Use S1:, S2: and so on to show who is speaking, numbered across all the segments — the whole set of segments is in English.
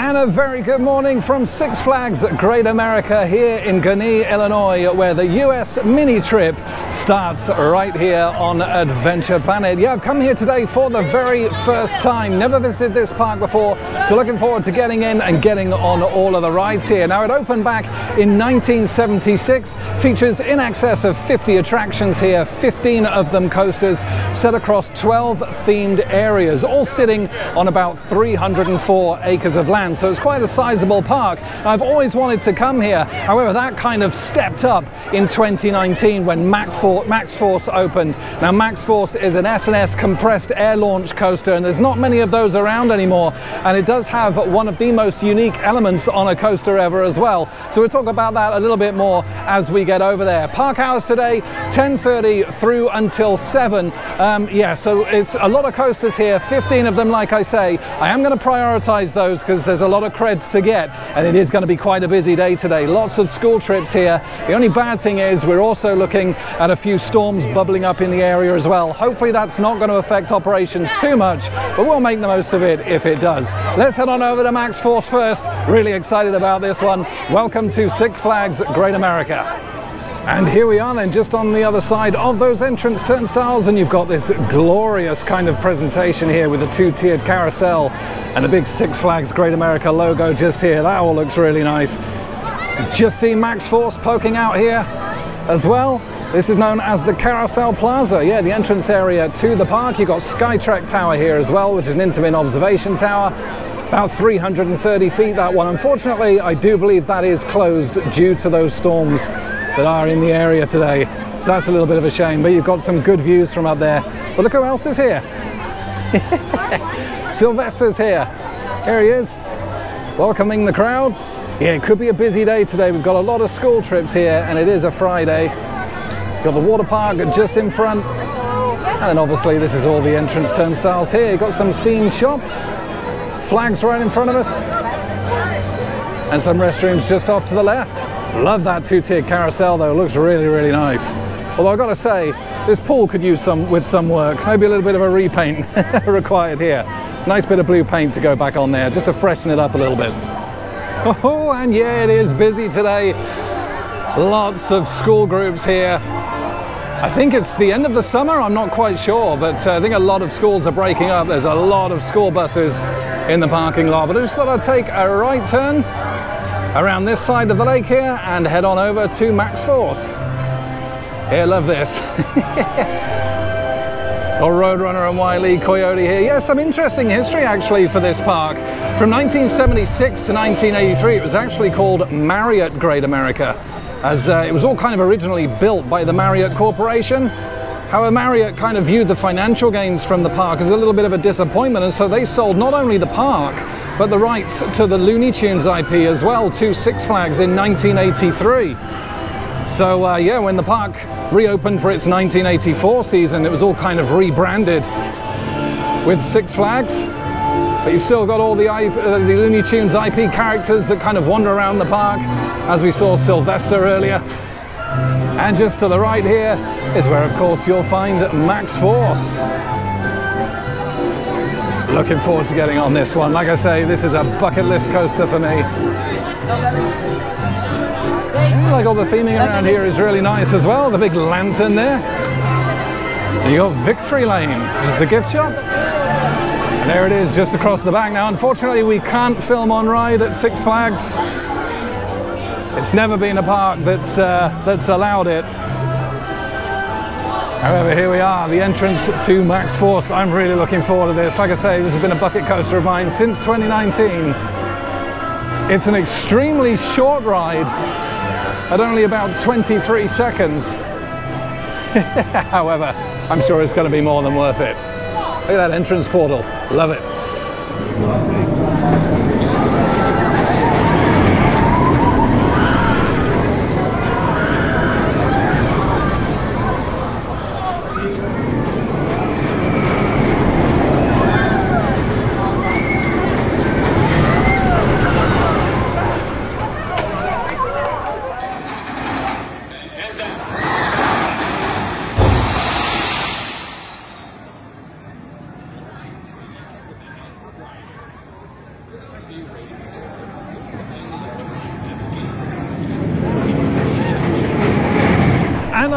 S1: And a very good morning from Six Flags Great America here in Gurnee, Illinois, where the US mini trip starts right here on Adventure Planet. Yeah, I've come here today for the very first time. Never visited this park before, so looking forward to getting in and getting on all of the rides here. Now, it opened back in 1976, features in excess of 50 attractions here, 15 of them coasters, set across 12 themed areas, all sitting on about 304 acres of land. So it's quite a sizable park. I've always wanted to come here. However, that kind of stepped up in 2019 when Max Force opened. Now, Max Force is an S&S compressed air launch coaster, and there's not many of those around anymore. And it does have one of the most unique elements on a coaster ever as well. So we'll talk about that a little bit more as we get over there. Park hours today, 10:30 through until 7. Yeah, so it's a lot of coasters here, 15 of them, like I say. I am going to prioritize those because there's a lot of creds to get, and it is going to be quite a busy day today. Lots of school trips here. The only bad thing is we're also looking at a few storms bubbling up in the area as well. Hopefully that's not going to affect operations too much, but we'll make the most of it if it does. Let's head on over to Max Force first. Really excited about this one. Welcome to Six Flags Great America. And here we are then, just on the other side of those entrance turnstiles, and you've got this glorious kind of presentation here with a two-tiered carousel and a big Six Flags Great America logo just here. That all looks really nice. Just see Max Force poking out here as well. This is known as the Carousel Plaza. Yeah, the entrance area to the park. You've got Skytrek Tower here as well, which is an intimate observation tower. About 330 feet, that one. Unfortunately, I do believe that is closed due to those storms that are in the area today. So that's a little bit of a shame, but you've got some good views from up there. But look who else is here. Sylvester's here. Here he is, welcoming the crowds. Yeah, it could be a busy day today. We've got a lot of school trips here, and it is a Friday. Got the water park just in front. And then obviously this is all the entrance turnstiles here. You've got some themed shops, flags right in front of us, and some restrooms just off to the left. Love that two-tiered carousel though, looks really, really nice. Although I've got to say, this pool could use some work. Maybe a little bit of a repaint required here. Nice bit of blue paint to go back on there, just to freshen it up a little bit. Oh, and yeah, it is busy today. Lots of school groups here. I think it's the end of the summer, I'm not quite sure, but I think a lot of schools are breaking up. There's a lot of school buses in the parking lot, but I just thought I'd take a right turn around this side of the lake here and head on over to Max Force. Here, love this. Or Roadrunner and Wile E. Coyote here. Yeah, some interesting history actually for this park. From 1976 to 1983, it was actually called Marriott Great America, as it was all kind of originally built by the Marriott Corporation. However, Marriott kind of viewed the financial gains from the park as a little bit of a disappointment, and so they sold not only the park, but the rights to the Looney Tunes IP as well to Six Flags in 1983. So yeah, when the park reopened for its 1984 season, it was all kind of rebranded with Six Flags. But you've still got all the Looney Tunes IP characters that kind of wander around the park, as we saw Sylvester earlier. And just to the right here is where, of course, you'll find Max Force. Looking forward to getting on this one. Like I say, this is a bucket list coaster for me. Yeah, like all the theming around here is really nice as well. The big lantern there. And you got Victory Lane, which is the gift shop. And there it is, just across the back. Now, unfortunately, we can't film on ride at Six Flags. It's never been a park that's allowed it. However, here we are, the entrance to Max Force. I'm really looking forward to this. Like I say, this has been a bucket coaster of mine since 2019. It's an extremely short ride at only about 23 seconds. However, I'm sure it's going to be more than worth it. Look at that entrance portal. Love it.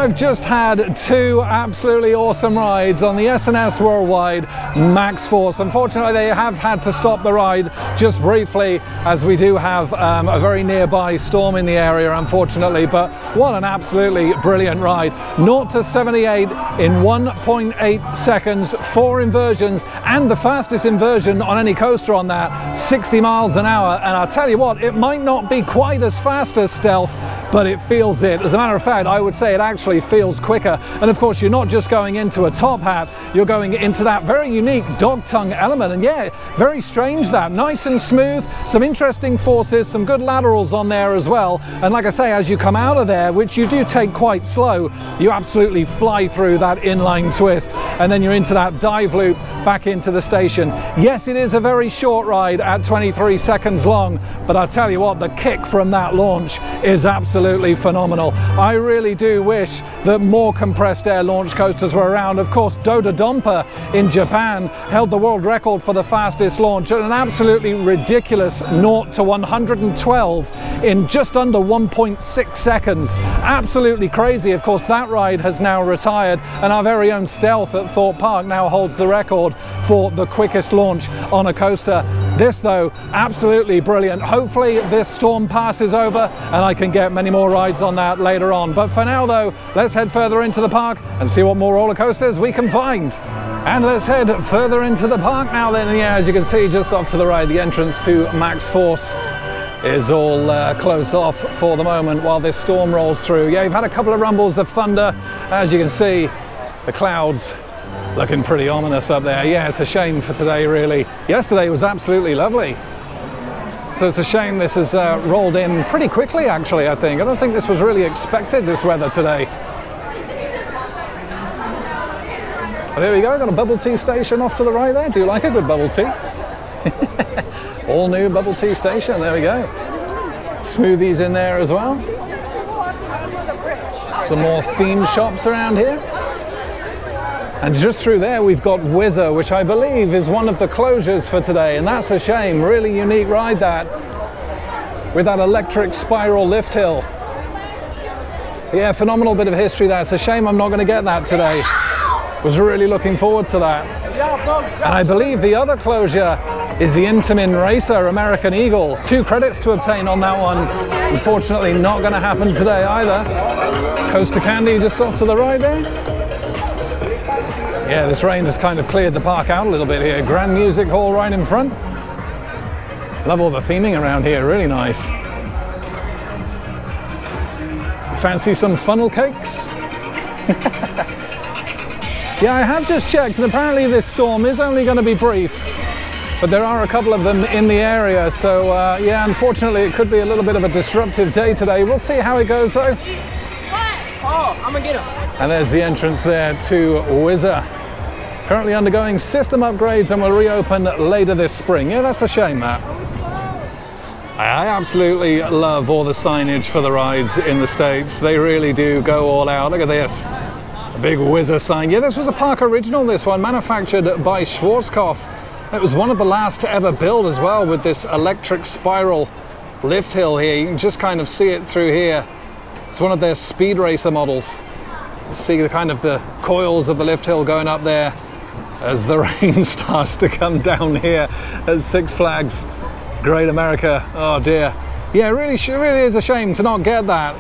S1: I've just had two absolutely awesome rides on the S&S Worldwide Max Force. Unfortunately, they have had to stop the ride just briefly, as we do have a very nearby storm in the area, unfortunately. But what an absolutely brilliant ride. 0 to 78 in 1.8 seconds, 4 inversions, and the fastest inversion on any coaster on that, 60 miles an hour. And I'll tell you what, it might not be quite as fast as Stealth, but it feels it. As a matter of fact, I would say it actually feels quicker. And of course, you're not just going into a top hat, you're going into that very unique dog tongue element. And yeah, very strange that. Nice and smooth, some interesting forces, some good laterals on there as well. And like I say, as you come out of there, which you do take quite slow, you absolutely fly through that inline twist. And then you're into that dive loop back into the station. Yes, it is a very short ride at 23 seconds long, but I'll tell you what, the kick from that launch is absolutely phenomenal. I really do wish that more compressed air launch coasters were around. Of course, Dodonpa in Japan held the world record for the fastest launch at an absolutely ridiculous 0 to 112 in just under 1.6 seconds. Absolutely crazy. Of course, that ride has now retired, and our very own Stealth at Thorpe Park now holds the record for the quickest launch on a coaster. This, though, absolutely brilliant. Hopefully this storm passes over and I can get many more rides on that later on. But for now, though, let's head further into the park and see what more roller coasters we can find. And let's head further into the park now then. Yeah, as you can see, just off to the right, the entrance to Max Force is all closed off for the moment while this storm rolls through. Yeah, you've had a couple of rumbles of thunder. As you can see, the clouds looking pretty ominous up there. Yeah, it's a shame for today, really. Yesterday was absolutely lovely. So it's a shame this has rolled in pretty quickly, actually, I think. I don't think this was really expected, this weather today. Well, there we go, got a bubble tea station off to the right there. Do you like a good bubble tea? All new bubble tea station, there we go. Smoothies in there as well. Some more theme shops around here. And just through there we've got Whizzer, which I believe is one of the closures for today, and that's a shame. Really unique ride that, with that electric spiral lift hill. Yeah, phenomenal bit of history there. It's a shame I'm not going to get that today. Was really looking forward to that. And I believe the other closure is the Intamin Racer American Eagle. 2 credits to obtain on that one. Unfortunately not going to happen today either. Coaster Candy just off to the right there. Yeah, this rain has kind of cleared the park out a little bit here. Grand Music Hall right in front. Love all the theming around here, really nice. Fancy some funnel cakes? Yeah, I have just checked, and apparently this storm is only going to be brief, but there are a couple of them in the area, so yeah, unfortunately it could be a little bit of a disruptive day today. We'll see how it goes though.
S2: Oh, I'm gonna get him.
S1: And there's the entrance there to Whizzer. Currently undergoing system upgrades and will reopen later this spring. Yeah, that's a shame, that. I absolutely love all the signage for the rides in the States. They really do go all out. Look at this. A big Whizzer sign. Yeah, this was a park original, this one, manufactured by Schwarzkopf. It was one of the last to ever build as well, with this electric spiral lift hill here. You can just kind of see it through here. It's one of their Speed Racer models. You see the kind of the coils of the lift hill going up there as the rain starts to come down here at Six Flags Great America. Oh dear. Yeah, it really is a shame to not get that.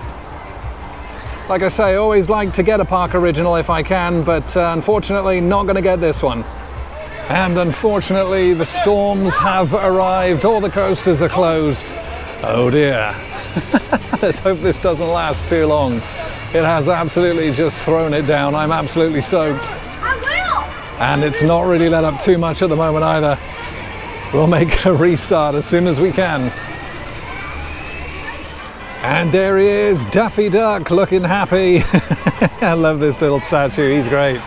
S1: Like I say, I always like to get a park original if I can, but unfortunately not going to get this one. And unfortunately the storms have arrived. All the coasters are closed. Oh dear. Let's hope this doesn't last too long. It has absolutely just thrown it down. I'm absolutely soaked. And it's not really let up too much at the moment either. We'll make a restart as soon as we can. And there he is, Daffy Duck, looking happy. I love this little statue, he's great. Look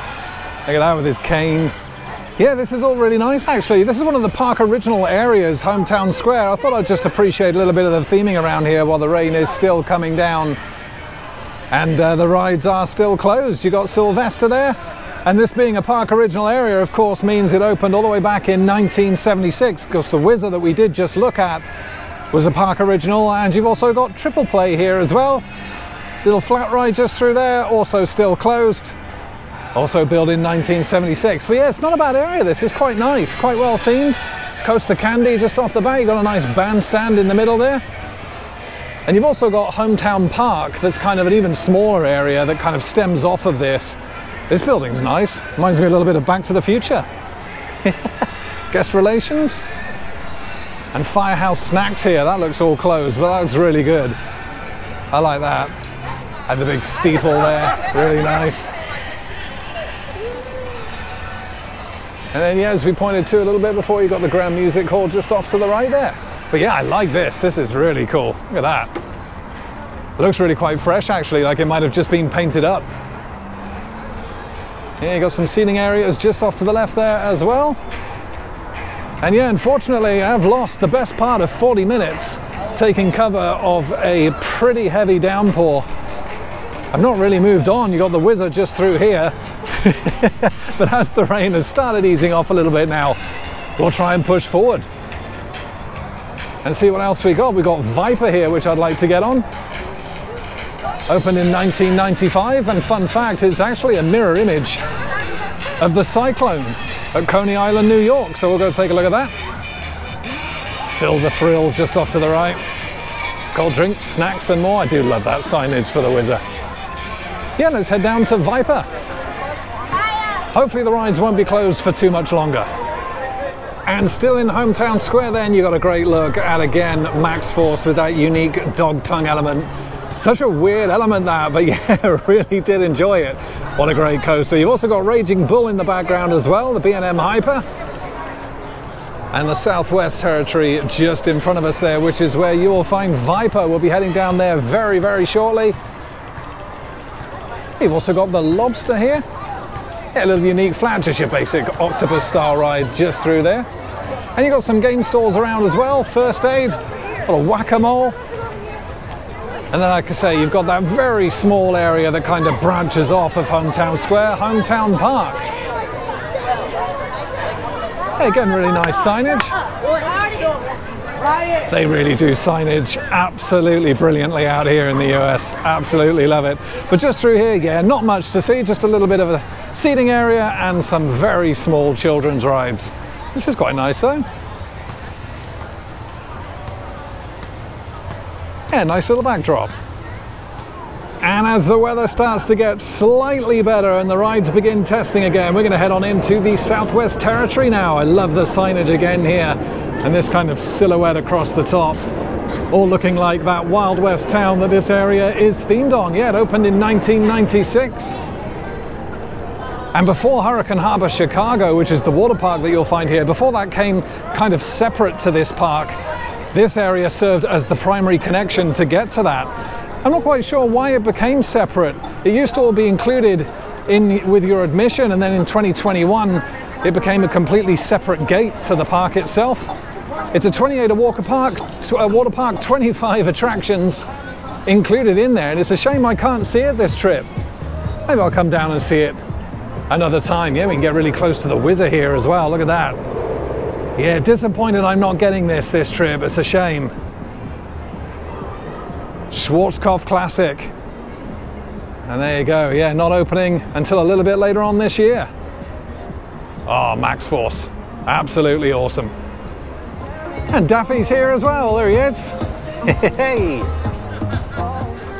S1: at that with his cane. Yeah, this is all really nice actually. This is one of the park original areas, Hometown Square. I thought I'd just appreciate a little bit of the theming around here while the rain is still coming down. And the rides are still closed. You got Sylvester there. And this being a park original area, of course, means it opened all the way back in 1976, because the Whizzer that we did just look at was a park original. And you've also got Triple Play here as well. Little flat ride just through there, also still closed. Also built in 1976. But yeah, it's not a bad area. This is quite nice, quite well themed. Coaster Candy just off the bat. You've got a nice bandstand in the middle there. And you've also got Hometown Park, that's kind of an even smaller area that kind of stems off of this. This building's nice. Reminds me a little bit of Back to the Future. Guest relations. And Firehouse Snacks here. That looks all closed, but that looks really good. I like that. And the big steeple there. Really nice. And then, yeah, as we pointed to a little bit before, you got the Grand Music Hall just off to the right there. But yeah, I like this. This is really cool. Look at that. It looks really quite fresh, actually, like it might have just been painted up. Yeah, you got some seating areas just off to the left there as well. And yeah, unfortunately, I've lost the best part of 40 minutes taking cover of a pretty heavy downpour. I've not really moved on. You got the Wizard just through here. But as the rain has started easing off a little bit now, we'll try and push forward and see what else we got. We've got Viper here, which I'd like to get on. Opened in 1995, and fun fact, it's actually a mirror image of the Cyclone at Coney Island, New York. So we'll go take a look at that. Feel the Thrill just off to the right. Cold drinks, snacks and more. I do love that signage for the Wizard. Yeah, let's head down to Viper. Hopefully the rides won't be closed for too much longer. And still in Hometown Square then, you got a great look at, again, Max Force with that unique dog tongue element. Such a weird element that, but yeah, really did enjoy it. What a great coaster. You've also got Raging Bull in the background as well, the B&M Hyper. And the Southwest Territory just in front of us there, which is where you will find Viper. We'll be heading down there very, very shortly. You've also got the Lobster here. Yeah, a little unique flat, just your basic octopus style ride just through there. And you've got some game stalls around as well, first aid, a little whack-a-mole. And then, like I say, you've got that very small area that kind of branches off of Hometown Square, Hometown Park. Yeah, again, really nice signage. They really do signage absolutely brilliantly out here in the US. Absolutely love it. But just through here, yeah, not much to see, just a little bit of a seating area and some very small children's rides. This is quite nice though. Yeah, nice little backdrop. And as the weather starts to get slightly better and the rides begin testing again, we're going to head on into the Southwest Territory now. I love the signage again here and this kind of silhouette across the top, all looking like that Wild West town that this area is themed on. Yeah, it opened in 1996. And before Hurricane Harbor Chicago, which is the water park that you'll find here, before that came kind of separate to this park, this area served as the primary connection to get to that. I'm not quite sure why it became separate. It used to all be included in with your admission, and then in 2021 it became a completely separate gate to the park itself. It's a 28 water park, 25 attractions included in there, and it's a shame I can't see it this trip. Maybe I'll come down and see it another time. Yeah, we can get really close to the Wizard here as well. Look at that. Yeah, disappointed I'm not getting this trip. It's a shame. Schwarzkopf Classic. And there you go. Yeah, not opening until a little bit later on this year. Oh, Max Force. Absolutely awesome. And Daffy's here as well. There he is. Hey.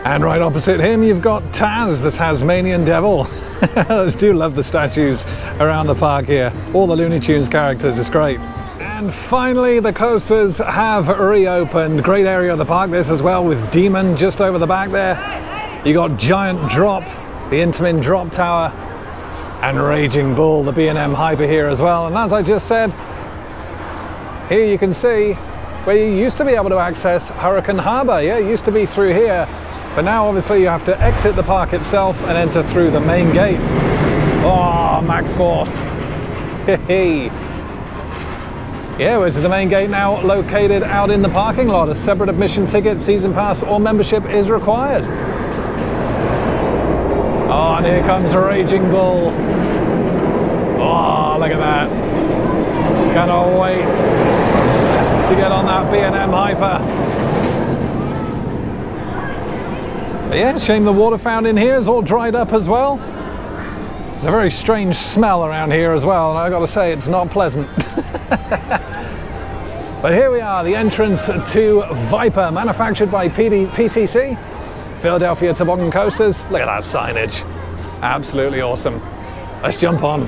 S1: And right opposite him, you've got Taz, the Tasmanian Devil. I do love the statues around the park here. All the Looney Tunes characters. It's great. And finally, the coasters have reopened. Great area of the park, this as well, with Demon just over the back there. You got Giant Drop, the Intamin Drop Tower, and Raging Bull, the B&M Hyper here as well. And as I just said, here you can see where you used to be able to access Hurricane Harbor. Yeah, it used to be through here, but now obviously you have to exit the park itself and enter through the main gate. Oh, Max Force. Hey. Yeah, which is the main gate now located out in the parking lot. A separate admission ticket, season pass or membership is required. Oh, and here comes Raging Bull. Oh, look at that. Cannot wait to get on that B&M Hyper. But yeah, shame the water fountain here is all dried up as well. It's a very strange smell around here as well, and I've got to say it's not pleasant. But here we are, the entrance to Viper, manufactured by PTC, Philadelphia Toboggan Coasters. Look at that signage. Absolutely awesome. Let's jump on.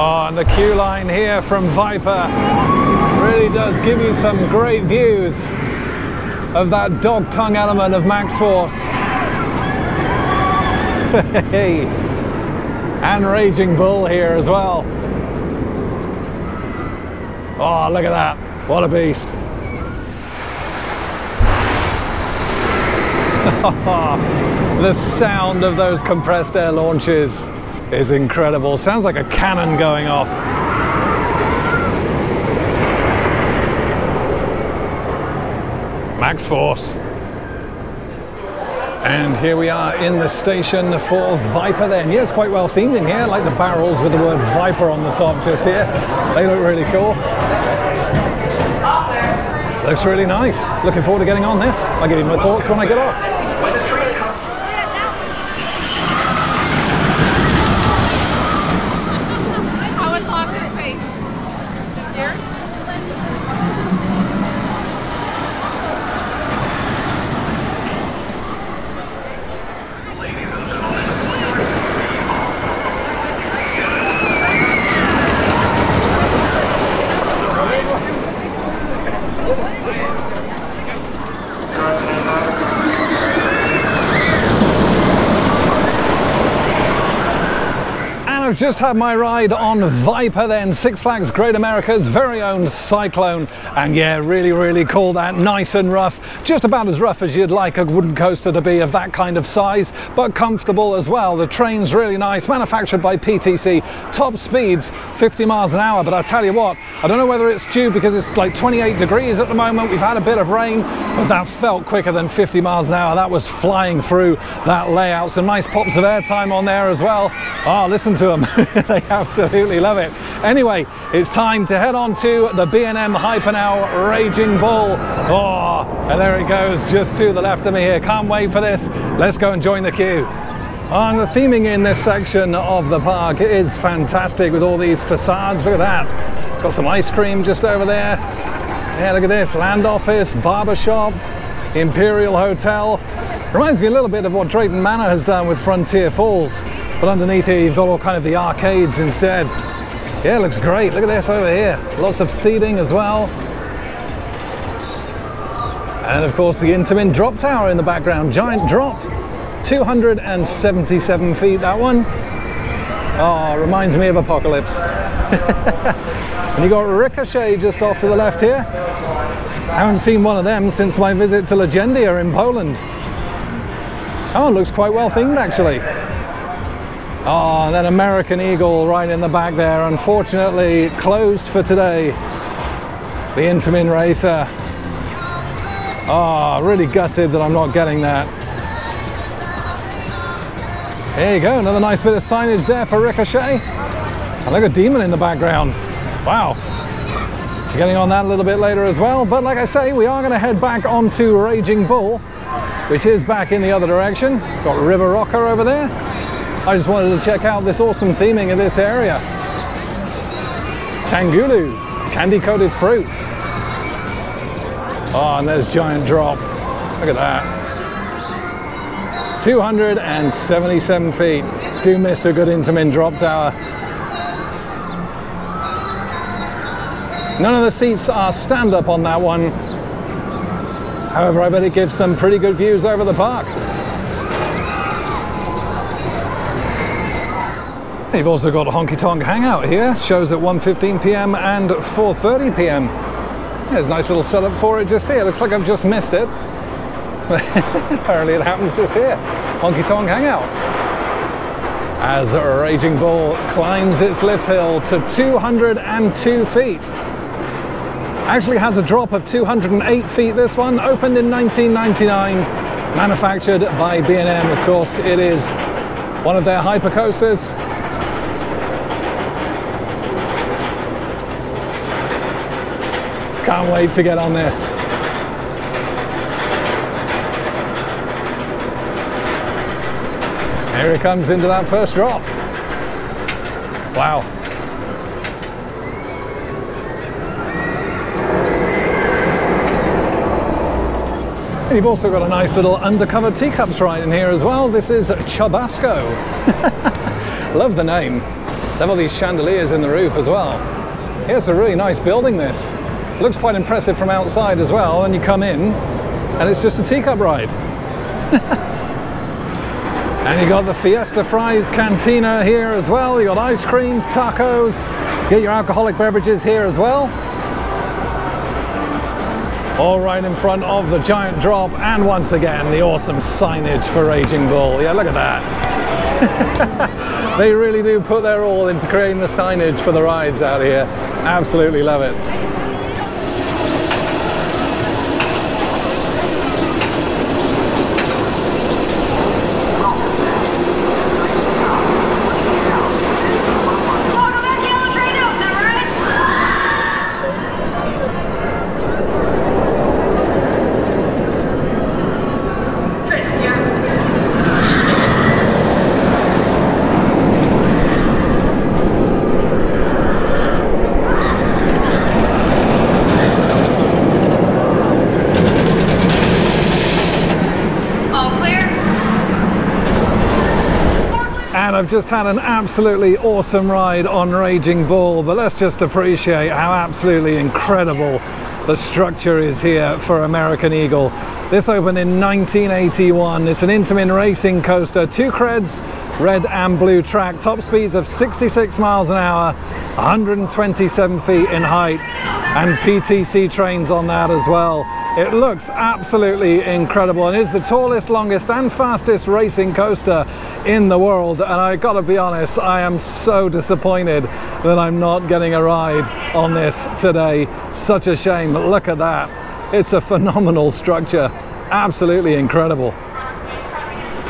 S1: Oh, and the queue line here from Viper really does give you some great views of that dog tongue element of Max Force. Hey, and Raging Bull here as well. Oh, look at that. What a beast. The sound of those compressed air launches is incredible. Sounds like a cannon going off. Max Force. And here we are in the station for Viper then. Yeah, it's quite well themed in here. I like the barrels with the word Viper on the top just here. They look really cool. Looks really nice. Looking forward to getting on this. I'll give you my thoughts when I get off.
S3: Oh, it's lost its face. Scared?
S1: I've just had my ride on Viper then, Six Flags Great America's very own Cyclone, and yeah, really cool. That nice and rough, just about as rough as you'd like a wooden coaster to be of that kind of size, but comfortable as well. The train's really nice, manufactured by PTC, top speeds 50 miles an hour, but I tell you what, I don't know whether it's due because it's like 28 degrees at the moment, we've had a bit of rain, but that felt quicker than 50 miles an hour. That was flying through that layout. Some nice pops of airtime on there as well. Oh, listen to them. They absolutely love it. Anyway, it's time to head on to the B&M Hyper now, Raging Bull. Oh, and there it goes, just to the left of me here. Can't wait for this. Let's go and join the queue. And the theming in this section of the park is fantastic with all these facades. Look at that. Got some ice cream just over there. Yeah, look at this. Land office, barber shop, Imperial Hotel. Reminds me a little bit of what Drayton Manor has done with Frontier Falls. But underneath here, you've got all kind of the arcades instead. Yeah, it looks great. Look at this over here. Lots of seating as well. And of course, the Intamin drop tower in the background. Giant drop. 277 feet, that one. Oh, reminds me of Apocalypse. And you got Ricochet just off to the left here. I haven't seen one of them since my visit to Legendia in Poland. Oh, it looks quite well themed actually. Oh, and then American Eagle right in the back there. Unfortunately, closed for today. The Intamin Racer. Oh, really gutted that I'm not getting that. There you go, another nice bit of signage there for Ricochet. And look at Demon in the background. Wow. Getting on that a little bit later as well. But like I say, we are going to head back onto Raging Bull, which is back in the other direction. Got River Rocker over there. I just wanted to check out this awesome theming of this area. Tangulu, candy coated fruit. Oh, and there's Giant Drop. Look at that. 277 feet. Do miss a good Intamin drop tower. None of the seats are stand-up on that one. However, I bet it gives some pretty good views over the park. You've also got Honky Tonk Hangout here. Shows at 1:15 p.m. and 4:30 p.m. There's a nice little setup for it just here. Looks like I've just missed it. Apparently it happens just here. Honky Tonk Hangout. As Raging Bull climbs its lift hill to 202 feet. Actually has a drop of 208 feet, this one. Opened in 1999. Manufactured by B&M, of course. It is one of their hyper coasters. Can't wait to get on this. Here it comes into that first drop. Wow. And you've also got a nice little undercover teacups ride in here as well. This is Chubasco. Love the name. They have all these chandeliers in the roof as well. Here's a really nice building, this. Looks quite impressive from outside as well, and you come in and it's just a teacup ride. And you got the Fiesta Fries Cantina here as well. You got ice creams, tacos, get your alcoholic beverages here as well. All right in front of the giant drop, and once again the awesome signage for Raging Bull. Yeah, look at that. They really do put their all into creating the signage for the rides out here. Absolutely love it. And I've just had an absolutely awesome ride on Raging Bull, but let's just appreciate how absolutely incredible the structure is here for American Eagle. This opened in 1981. It's an Intamin racing coaster, 2 creds, red and blue track, top speeds of 66 miles an hour, 127 feet in height, and PTC trains on that as well. It looks absolutely incredible and is the tallest, longest and fastest racing coaster in the world. And I gotta be honest, I am so disappointed that I'm not getting a ride on this today. Such a shame. Look at that. It's a phenomenal structure. Absolutely incredible.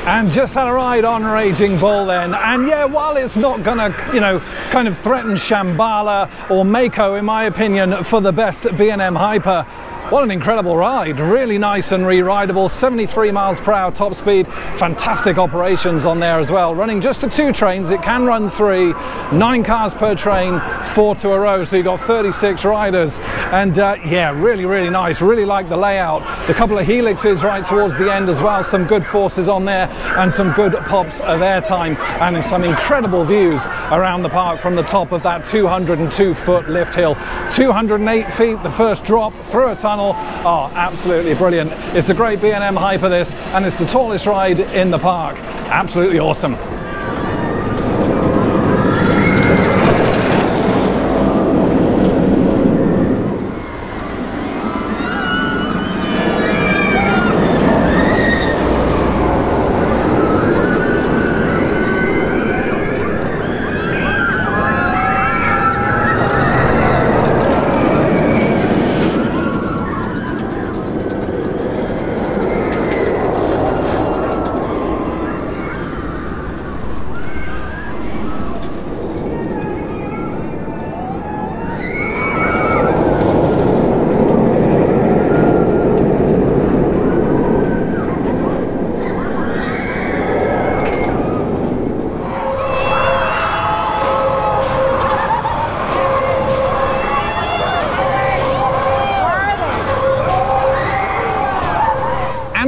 S1: And just had a ride on Raging Bull then, and yeah, while it's not gonna, you know, kind of threaten Shambhala or Mako, in my opinion, for the best B&M Hyper, what an incredible ride. Really nice and re-rideable, 73 miles per hour top speed, fantastic operations on there as well. Running just the 2 trains, it can run 3, 9 cars per train, 4 to a row, so you've got 36 riders. And yeah, really, really nice. Really like the layout. The couple of helixes right towards the end as well, some good forces on there and some good pops of airtime, and some incredible views around the park from the top of that 202-foot lift hill. 208 feet, the first drop through a tunnel. Oh, absolutely brilliant. It's a great B&M Hyper this, and it's the tallest ride in the park. Absolutely awesome.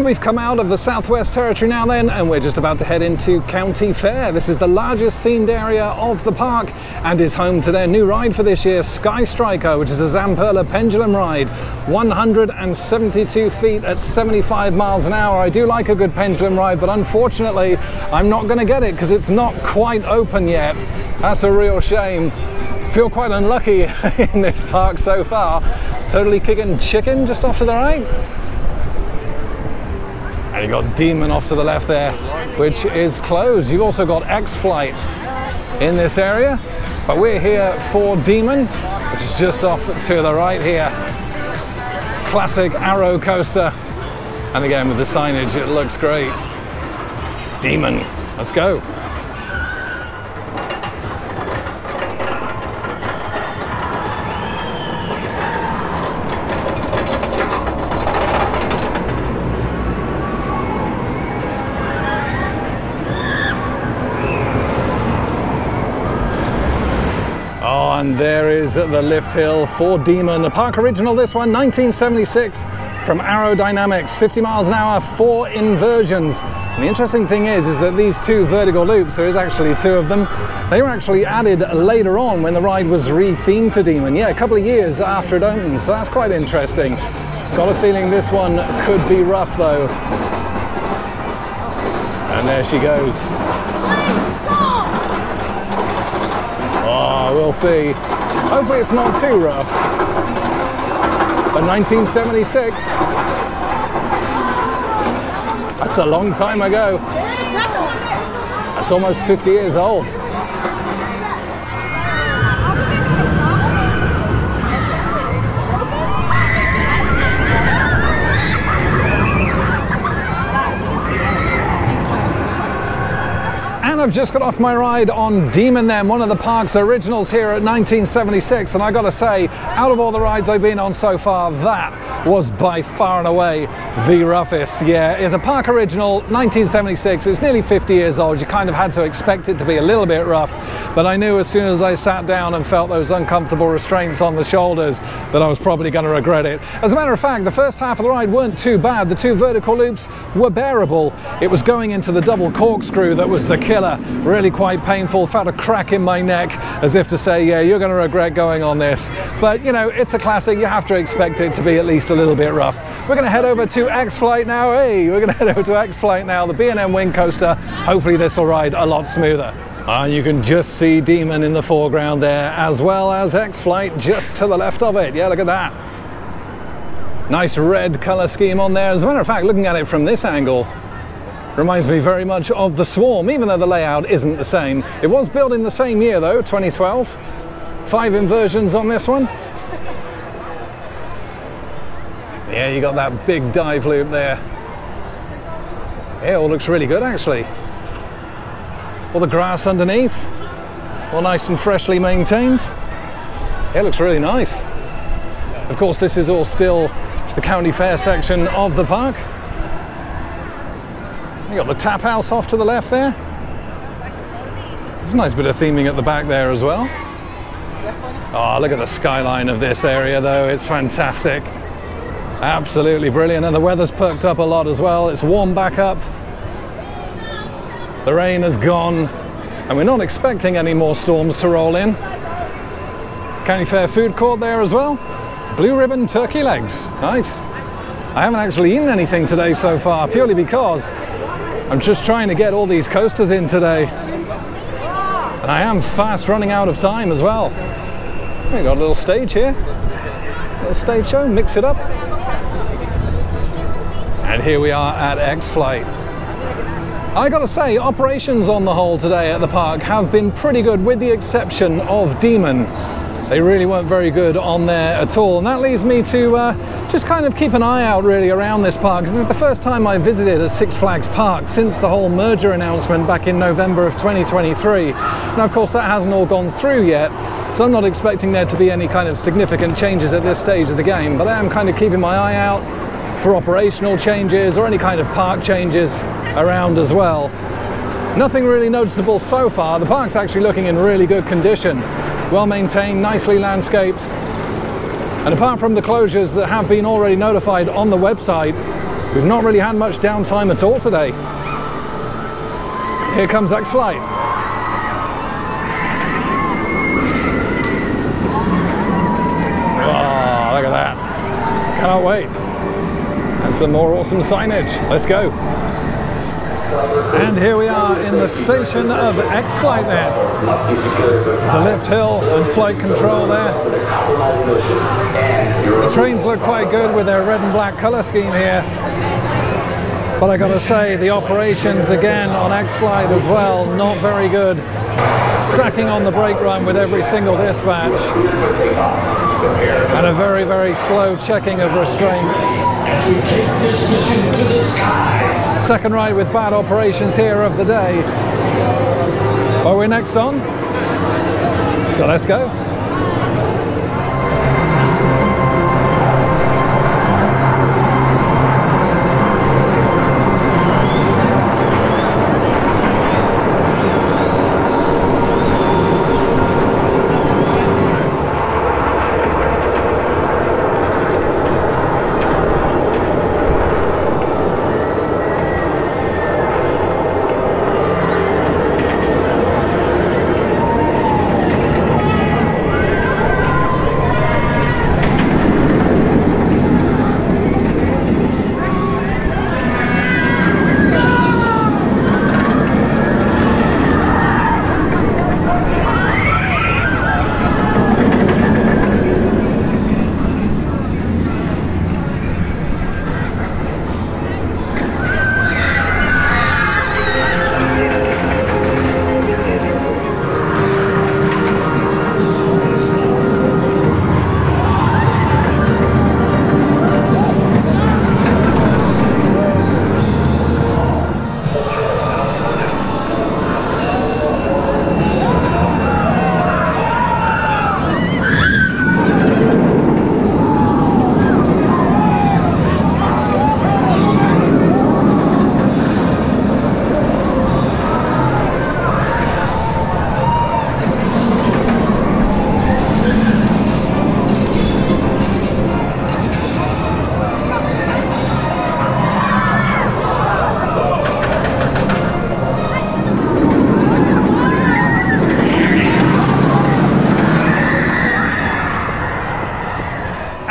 S1: We've come out of the Southwest Territory now then, and we're just about to head into County Fair. This is the largest themed area of the park and is home to their new ride for this year, Sky Striker, which is a Zamperla pendulum ride. 172 feet at 75 miles an hour. I do like a good pendulum ride, but unfortunately I'm not going to get it because it's not quite open yet. That's a real shame. Feel quite unlucky in this park so far. Totally Kicking Chicken just off to the right. And you've got Demon off to the left there, which is closed. You've also got X-Flight in this area, but we're here for Demon, which is just off to the right here. Classic Arrow coaster. And again, with the signage, it looks great. Demon, let's go. And there is the lift hill for Demon. A Park original, this one, 1976, from Aerodynamics. 50 miles an hour, 4 inversions. And the interesting thing is that these 2 vertical loops, there is actually 2 of them, they were actually added later on when the ride was re-themed to Demon. Yeah, a couple of years after it opened, so that's quite interesting. Got a feeling this one could be rough though. And there she goes. Oh, we'll see. Hopefully it's not too rough. But 1976, that's a long time ago. That's almost 50 years old. I've just got off my ride on Demon then, one of the park's originals here at 1976, and I gotta say, out of all the rides I've been on so far, that was by far and away the roughest. Yeah, it's a park original, 1976, it's nearly 50 years old. You kind of had to expect it to be a little bit rough, but I knew as soon as I sat down and felt those uncomfortable restraints on the shoulders that I was probably going to regret it. As a matter of fact, the first half of the ride weren't too bad. The 2 vertical loops were bearable. It was going into the double corkscrew that was the killer. Really quite painful. Felt a crack in my neck as if to say, yeah, you're going to regret going on this. But you know, it's a classic. You have to expect it to be at least a little bit rough. We're going to head over to X-Flight now. Hey, we're going to head over to X-Flight now, the B&M Wing Coaster. Hopefully this will ride a lot smoother. And you can just see Demon in the foreground there, as well as X-Flight just to the left of it. Yeah, look at that. Nice red color scheme on there. As a matter of fact, looking at it from this angle, reminds me very much of the Swarm, even though the layout isn't the same. It was built in the same year though, 2012. 5 inversions on this one. Yeah, you got that big dive loop there. Yeah, it all looks really good actually. All the grass underneath, all nice and freshly maintained. Yeah, it looks really nice. Of course, this is all still the county fair section of the park. You got the tap house off to the left there. There's a nice bit of theming at the back there as well. Oh, look at the skyline of this area though, it's fantastic. Absolutely brilliant, and the weather's perked up a lot as well. It's warmed back up. The rain has gone, and we're not expecting any more storms to roll in. County Fair food court there as well. Blue Ribbon turkey legs, nice. I haven't actually eaten anything today so far, purely because I'm just trying to get all these coasters in today. And I am fast running out of time as well. We've got a little stage here. A little stage show, mix it up. And here we are at X-Flight. I gotta say, operations on the whole today at the park have been pretty good, with the exception of Demon. They really weren't very good on there at all, and that leads me to just kind of keep an eye out really around this park, because this is the first time I visited a Six Flags park since the whole merger announcement back in November of 2023. Now of course that hasn't all gone through yet, so I'm not expecting there to be any kind of significant changes at this stage of the game, but I am kind of keeping my eye out for operational changes or any kind of park changes around as well. Nothing really noticeable so far. The park's actually looking in really good condition. Well maintained, nicely landscaped. And apart from the closures that have been already notified on the website, we've not really had much downtime at all today. Here comes X-Flight. Oh, look at that. Cannot wait. And some more awesome signage. Let's go. And here we are in the station of X-Flight then. The lift hill and flight control there. The trains look quite good with their red and black colour scheme here. But I gotta say, the operations again on X-Flight as well, not very good. Stacking on the brake run with every single dispatch. And a very, very slow checking of restraints. Second ride with bad operations here of the day. Well, we're next on, so let's go.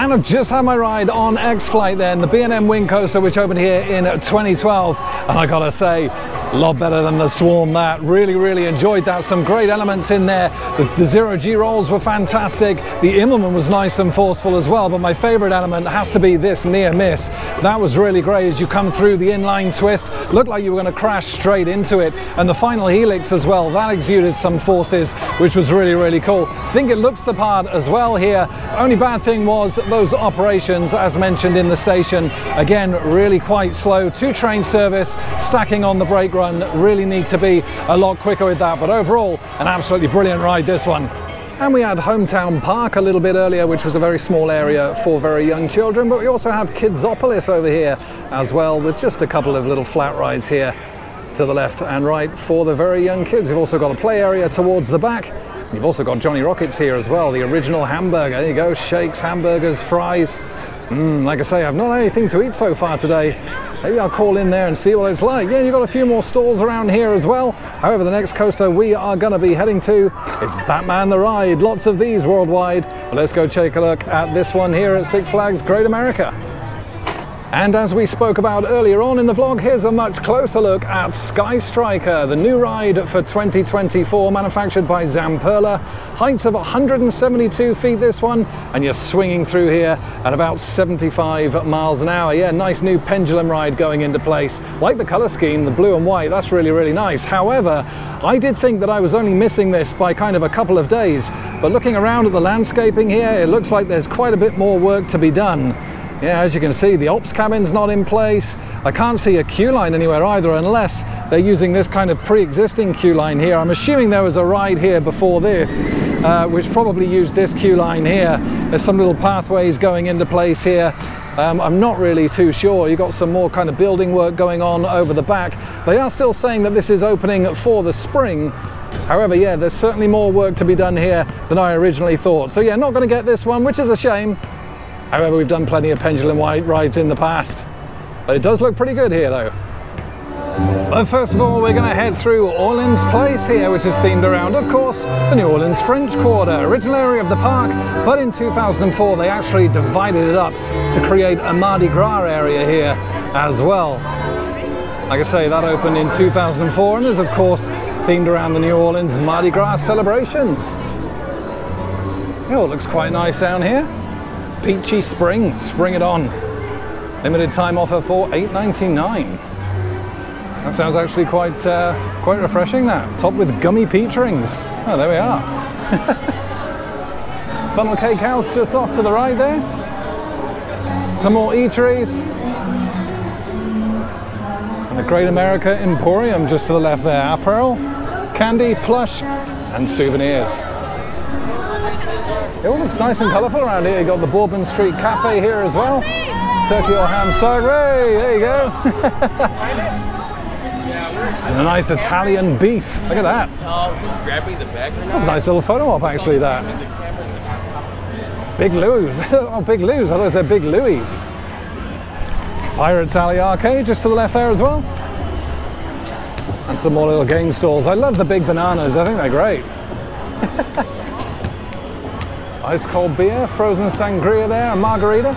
S1: And I've just had my ride on X-Flight then, the B&M Wing Coaster, which opened here in 2012. And I gotta say, a lot better than the Swarm. That really enjoyed that. Some great elements in there. The zero G rolls were fantastic. The Immelman was nice and forceful as well, but my favorite element has to be this near miss. That was really great as you come through the inline twist. Looked like you were going to crash straight into it. And the final helix as well, that exuded some forces, which was really cool. I think it looks the part as well here. Only bad thing was those operations, as mentioned in the station, again, really quite slow. 2 train service, stacking on the brake run, really need to be a lot quicker with that. But overall, an absolutely brilliant ride, this one. And we had Hometown Park a little bit earlier, which was a very small area for very young children, but we also have Kidsopolis over here as well, with just a couple of little flat rides here to the left and right for the very young kids. You've also got a play area towards the back. You've also got Johnny Rockets here as well, the original hamburger. There you go, shakes, hamburgers, fries. Like I say, I've not had anything to eat so far today. Maybe I'll call in there and see what it's like. Yeah, you've got a few more stalls around here as well. However, the next coaster we are going to be heading to is Batman the Ride. Lots of these worldwide. But let's go take a look at this one here at Six Flags Great America. And as we spoke about earlier on in the vlog, here's a much closer look at Sky Striker, the new ride for 2024, manufactured by Zamperla. Heights of 172 feet this one, and you're swinging through here at about 75 miles an hour. Yeah, nice new pendulum ride going into place. Like the color scheme, the blue and white, that's really nice. However, I did think that I was only missing this by kind of a couple of days, but looking around at the landscaping here, it looks like there's quite a bit more work to be done. Yeah, as you can see, the ops cabin's not in place. I can't see a queue line anywhere either, unless they're using this kind of pre-existing queue line here. I'm assuming there was a ride here before this, which probably used this queue line here. There's some little pathways going into place here. I'm not really too sure. You've got some more kind of building work going on over the back. They are still saying that this is opening for the spring. However, yeah, there's certainly more work to be done here than I originally thought. So yeah, not going to get this one, which is a shame. However, we've done plenty of pendulum rides in the past. But it does look pretty good here though. But first of all, we're going to head through Orleans Place here, which is themed around, of course, the New Orleans French Quarter, original area of the park, but in 2004 they actually divided it up to create a Mardi Gras area here as well. Like I say, that opened in 2004 and is of course themed around the New Orleans Mardi Gras celebrations. Oh, it looks quite nice down here. Peachy Spring, spring it on. Limited time offer for $8.99. That sounds actually quite refreshing, that. Topped with gummy peach rings. Oh, there we are. Funnel Cake House just off to the right there. Some more eateries. And the Great America Emporium just to the left there. Apparel, candy, plush, and souvenirs. It all looks nice and colourful around here. You've got the Bourbon Street Cafe here as well. Turkey or ham side. Hey, there you go. And a nice Italian beef. Look at that. That's a nice little photo op actually, that. Big Lou's. Oh, Big Lou's. I thought it said Big Louie's. Pirates Alley Arcade just to the left there as well. And some more little game stalls. I love the big bananas. I think they're great. Ice cold beer, frozen sangria there, a margarita.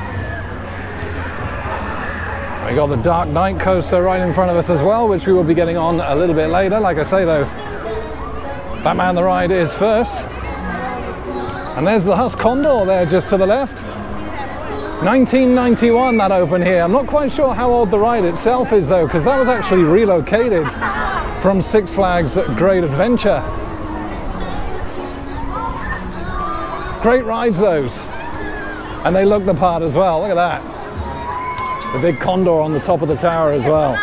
S1: We got the Dark Knight coaster right in front of us as well, which we will be getting on a little bit later. Like I say though, Batman the Ride is first. And there's the Husk Condor there just to the left. 1991 that opened here. I'm not quite sure how old the ride itself is though, because that was actually relocated from Six Flags Great Adventure. Great rides those, and they look the part as well. Look at that, the big condor on the top of the tower as well.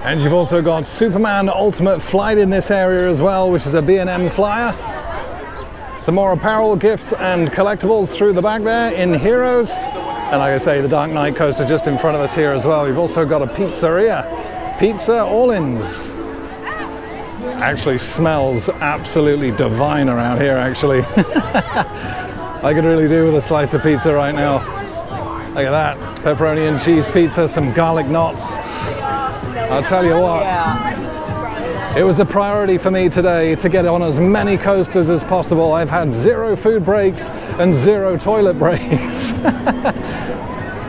S1: And you've also got Superman Ultimate Flight in this area as well, which is a B&M flyer. Some more apparel, gifts and collectibles through the back there in Heroes. And like I say, the Dark Knight coaster just in front of us here as well. We've also got a pizzeria, Pizza Orleans. Actually smells absolutely divine around here actually. I could really do with a slice of pizza right now. Look at that, pepperoni and cheese pizza, some garlic knots. I'll tell you what, It was a priority for me today to get on as many coasters as possible. I've had 0 food breaks and 0 toilet breaks.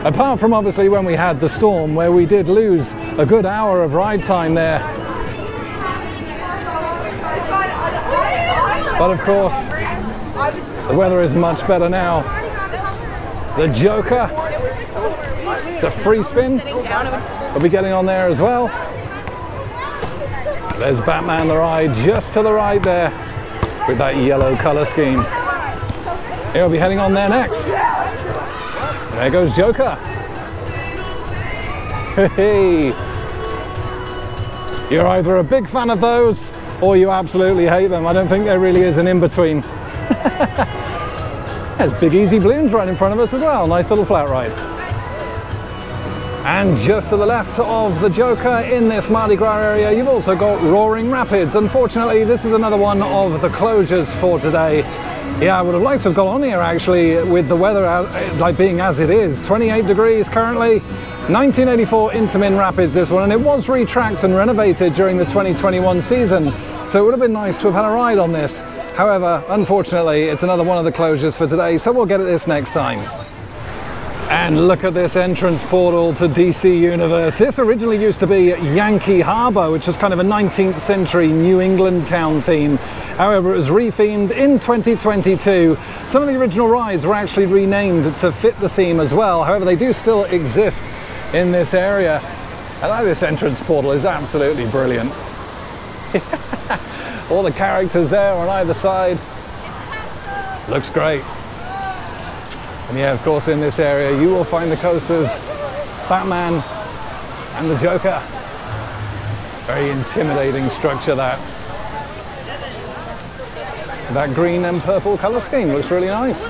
S1: Apart from obviously when we had the storm, where we did lose a good hour of ride time there. But of course, the weather is much better now. The Joker, it's a free spin. We'll be getting on there as well. There's Batman the Ride just to the right there with that yellow color scheme. He'll be heading on there next. There goes Joker. Hey, you're either a big fan of those or you absolutely hate them. I don't think there really is an in-between. There's Big Easy Balloons right in front of us as well. Nice little flat ride. And just to the left of the Joker in this Mardi Gras area, you've also got Roaring Rapids. Unfortunately, this is another one of the closures for today. Yeah, I would have liked to have got on here actually with the weather like being as it is. 28 degrees currently. 1984 Intamin Rapids, this one, and it was retracked and renovated during the 2021 season. So it would have been nice to have had a ride on this. However, unfortunately, it's another one of the closures for today, so we'll get at this next time. And look at this entrance portal to DC Universe. This originally used to be Yankee Harbor, which was kind of a 19th century New England town theme. However, it was rethemed in 2022. Some of the original rides were actually renamed to fit the theme as well. However, they do still exist in this area. I like this entrance portal, is absolutely brilliant. All the characters there on either side. Looks great. And yeah, of course, in this area you will find the coasters, Batman and the Joker. Very intimidating structure that. That green and purple color scheme looks really nice.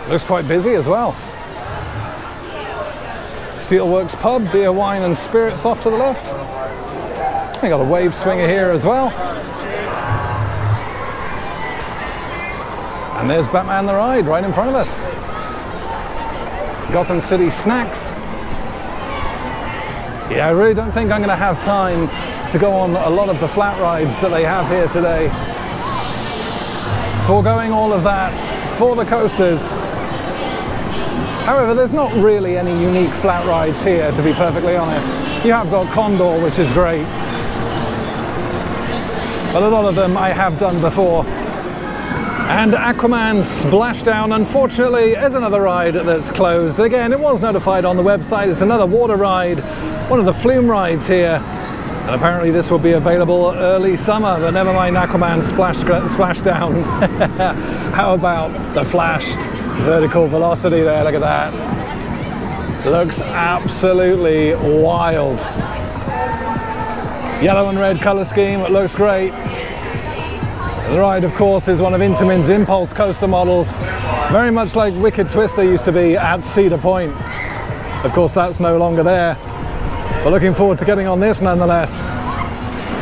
S1: Looks quite busy as well. Steelworks Pub, beer, wine and spirits off to the left. We got a wave swinger here as well. And there's Batman the Ride right in front of us. Gotham City Snacks. Yeah, I really don't think I'm going to have time to go on a lot of the flat rides that they have here today. Foregoing all of that for the coasters. However, there's not really any unique flat rides here, to be perfectly honest. You have got Condor, which is great. But a lot of them I have done before. And Aquaman Splashdown, unfortunately, is another ride that's closed. Again, it was notified on the website. It's another water ride, one of the flume rides here. And apparently this will be available early summer, but never mind Aquaman Splashdown. How about the Flash vertical velocity there? Look at that. Looks absolutely wild. Yellow and red color scheme, it looks great. The ride, of course, is one of Intamin's Impulse coaster models, very much like Wicked Twister used to be at Cedar Point. Of course, that's no longer there, but looking forward to getting on this nonetheless.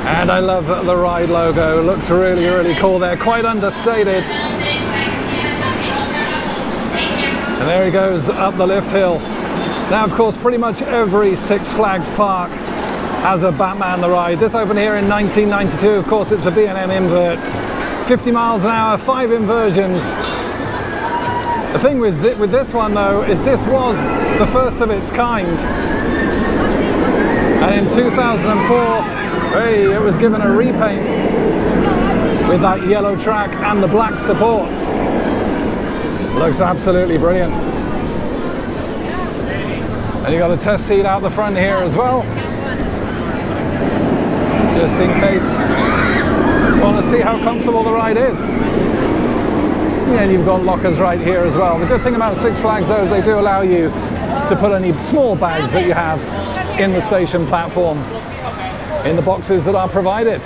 S1: And I love the ride logo, it looks really, really cool there, quite understated. And there he goes up the lift hill. Now, of course, pretty much every Six Flags park has a Batman the Ride. This opened here in 1992, of course, it's a B&M invert. 50 miles an hour, 5 inversions. The thing with this one though is this was the first of its kind. And in 2004, hey, it was given a repaint with that yellow track and the black supports. Looks absolutely brilliant. And you got a test seat out the front here as well, just in case you want to see how comfortable the ride is. And you've got lockers right here as well. The good thing about Six Flags though is they do allow you to put any small bags that you have in the station platform in the boxes that are provided.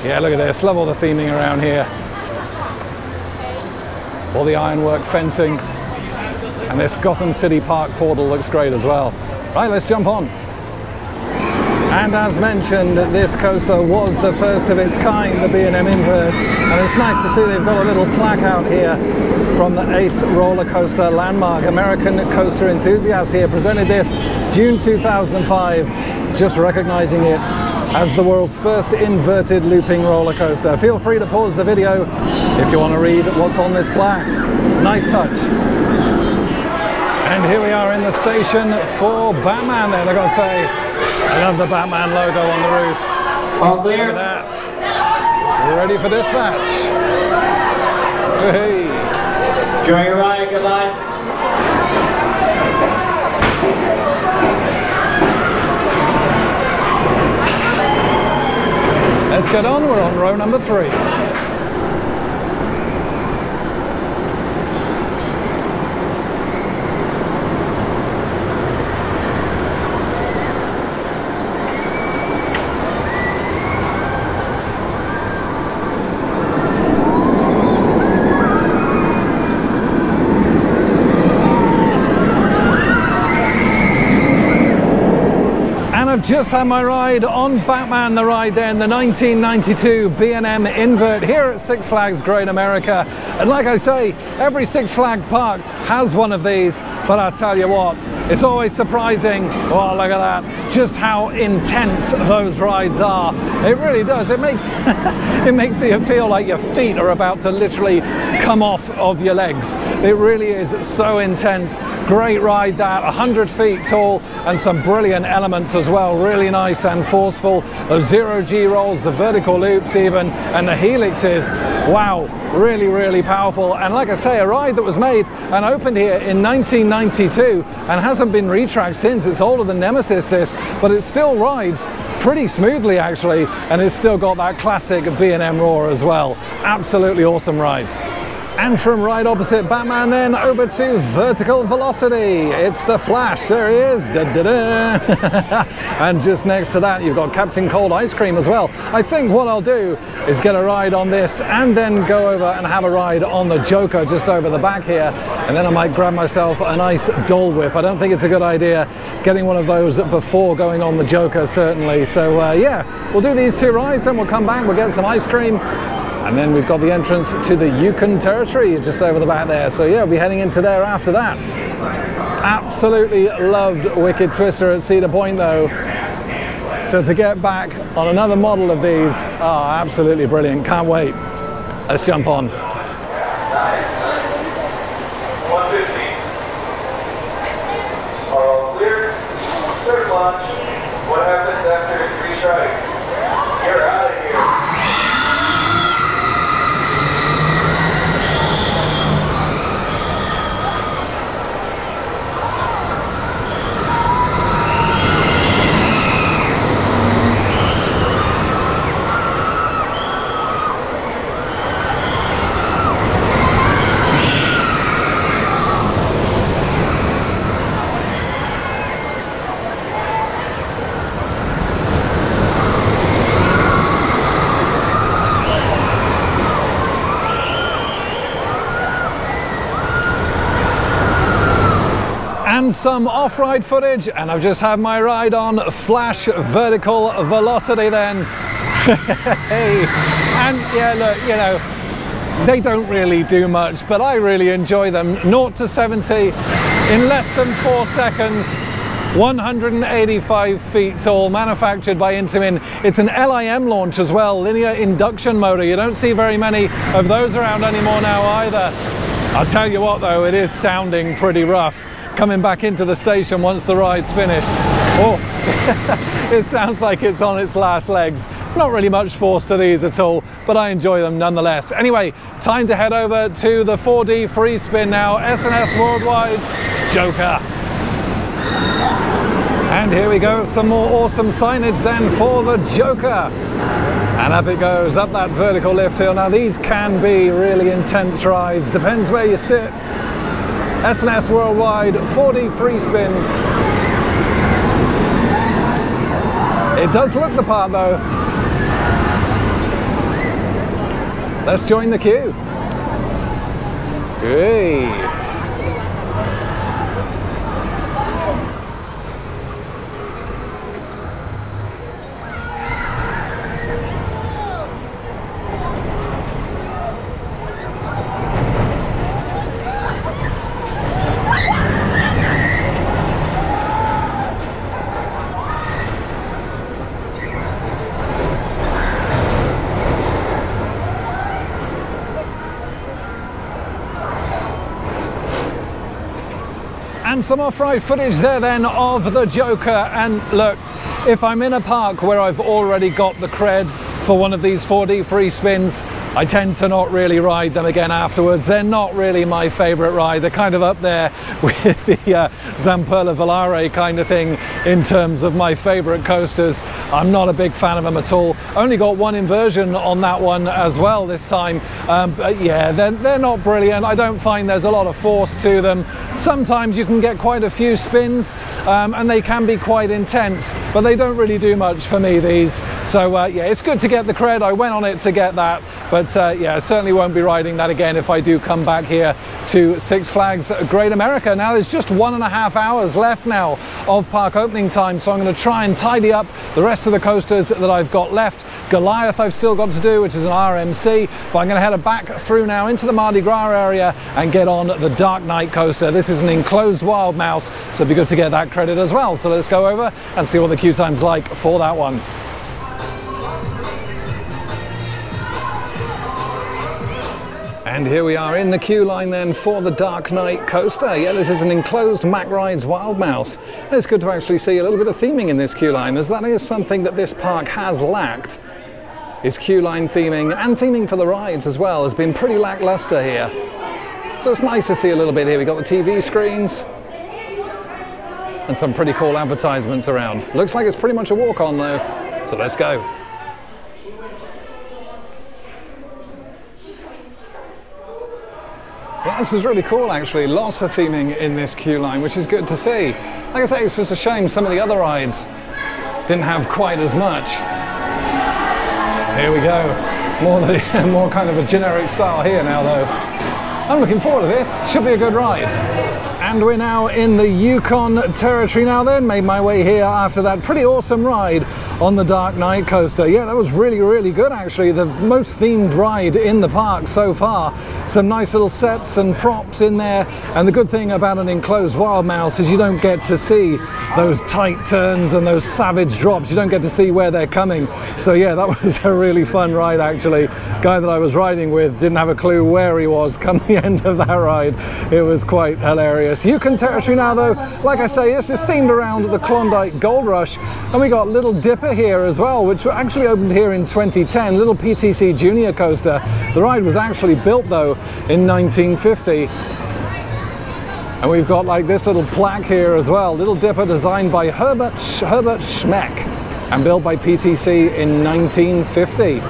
S1: Yeah, look at this, love all the theming around here. All the ironwork fencing. And this Gotham City Park portal looks great as well. Right, let's jump on. And as mentioned, this coaster was the first of its kind, the B&M invert. And it's nice to see they've got a little plaque out here from the Ace Roller Coaster Landmark. American Coaster Enthusiasts here presented this June 2005, just recognizing it as the world's first inverted looping roller coaster. Feel free to pause the video if you want to read what's on this plaque. Nice touch. And here we are in the station for Batman then. I've got to say, I love the Batman logo on the roof.
S2: All clear.
S1: Look at that. We're ready for dispatch. Hey.
S2: Enjoy your ride. Goodbye.
S1: Let's get on. We're on row number 3. I've just had my ride on Batman the Ride then, the 1992 B&M Invert here at Six Flags Great America. And like I say, every Six Flag park has one of these, but I'll tell you what, it's always surprising, oh look at that, just how intense those rides are. It really does. It makes it makes you feel like your feet are about to literally come off of your legs. It really is so intense. Great ride that, 100 feet tall, and some brilliant elements as well. Really nice and forceful. Those zero-G rolls, the vertical loops even, and the helixes. Wow, really, really powerful. And like I say, a ride that was made and opened here in 1992 and hasn't been retracked since. It's older than Nemesis this, but it still rides pretty smoothly actually, and it's still got that classic B&M roar as well. Absolutely awesome ride. And from right opposite Batman then, over to Vertical Velocity. It's the Flash, there he is. Da, da, da. And just next to that, you've got Captain Cold Ice Cream as well. I think what I'll do is get a ride on this and then go over and have a ride on the Joker just over the back here. And then I might grab myself a nice Dole Whip. I don't think it's a good idea getting one of those before going on the Joker, certainly. So yeah, we'll do these 2 rides, then we'll come back, we'll get some ice cream. And then we've got the entrance to the Yukon territory just over the back there. So yeah, we'll be heading into there after that. Absolutely loved Wicked Twister at Cedar Point though. So to get back on another model of these, absolutely brilliant. Can't wait. Let's jump on.
S4: 150. All clear. Third launch. What happens after 3 strikes? You're out of here.
S1: And some off-ride footage, and I've just had my ride on Flash Vertical Velocity then. Hey, and yeah, look, you know, they don't really do much, but I really enjoy them. 0 to 70 in less than 4 seconds. 185 feet tall, manufactured by Intamin. It's an LIM launch as well, linear induction motor. You don't see very many of those around anymore now either. I'll tell you what though, it is sounding pretty rough coming back into the station once the ride's finished. Oh, it sounds like it's on its last legs. Not really much force to these at all, but I enjoy them nonetheless. Anyway, time to head over to the 4D free spin now. S&S Worldwide's Joker. And here we go, some more awesome signage then for the Joker. And up it goes, up that vertical lift hill. Now these can be really intense rides, depends where you sit. S&S Worldwide 4D free spin. It does look the part though. Let's join the queue. Hey. And some off-road footage there then of the Joker. And look, if I'm in a park where I've already got the cred for one of these 4D free spins, I tend to not really ride them again afterwards. They're not really my favorite ride. They're kind of up there with the Zamperla Volare kind of thing in terms of my favorite coasters. I'm not a big fan of them at all. Only got one inversion on that one as well this time. But yeah, they're not brilliant. I don't find there's a lot of force to them. Sometimes you can get quite a few spins and they can be quite intense, but they don't really do much for me, these. So yeah, it's good to get the cred. I went on it to get that. But yeah, I certainly won't be riding that again if I do come back here to Six Flags Great America. Now there's just 1.5 hours left now of park opening time, so I'm going to try and tidy up the rest of the coasters that I've got left. Goliath I've still got to do, which is an RMC, but I'm going to head back through now into the Mardi Gras area and get on the Dark Knight coaster. This is an enclosed wild mouse, so it'd be good to get that credit as well. So let's go over and see what the queue time's like for that one. And here we are in the queue line then for the Dark Knight coaster. Yeah, this is an enclosed Mack Rides Wild Mouse. It's good to actually see a little bit of theming in this queue line, as that is something that this park has lacked. Is queue line theming, and theming for the rides as well has been pretty lackluster here. So it's nice to see a little bit here. We've got the TV screens and some pretty cool advertisements around. Looks like it's pretty much a walk-on though, so let's go. Yeah, this is really cool actually. Lots of theming in this queue line, which is good to see. Like I say, it's just a shame some of the other rides didn't have quite as much. Here we go. More kind of a generic style here now though. I'm looking forward to this. Should be a good ride. And we're now in the Yukon territory now then. Made my way here after that pretty awesome ride on the Dark Knight coaster. Yeah, that was really, really good actually. The most themed ride in the park so far. Some nice little sets and props in there. And the good thing about an enclosed wild mouse is you don't get to see those tight turns and those savage drops. You don't get to see where they're coming. So yeah, that was a really fun ride actually. Guy that I was riding with didn't have a clue where he was come the end of that ride. It was quite hilarious. Yukon territory now though, like I say, this is themed around the Klondike Gold Rush. And we got Little Dipper here as well, which actually opened here in 2010, little PTC Junior coaster. The ride was actually built though in 1950. And we've got like this little plaque here as well. Little Dipper designed by Herbert Schmeck and built by PTC in 1950.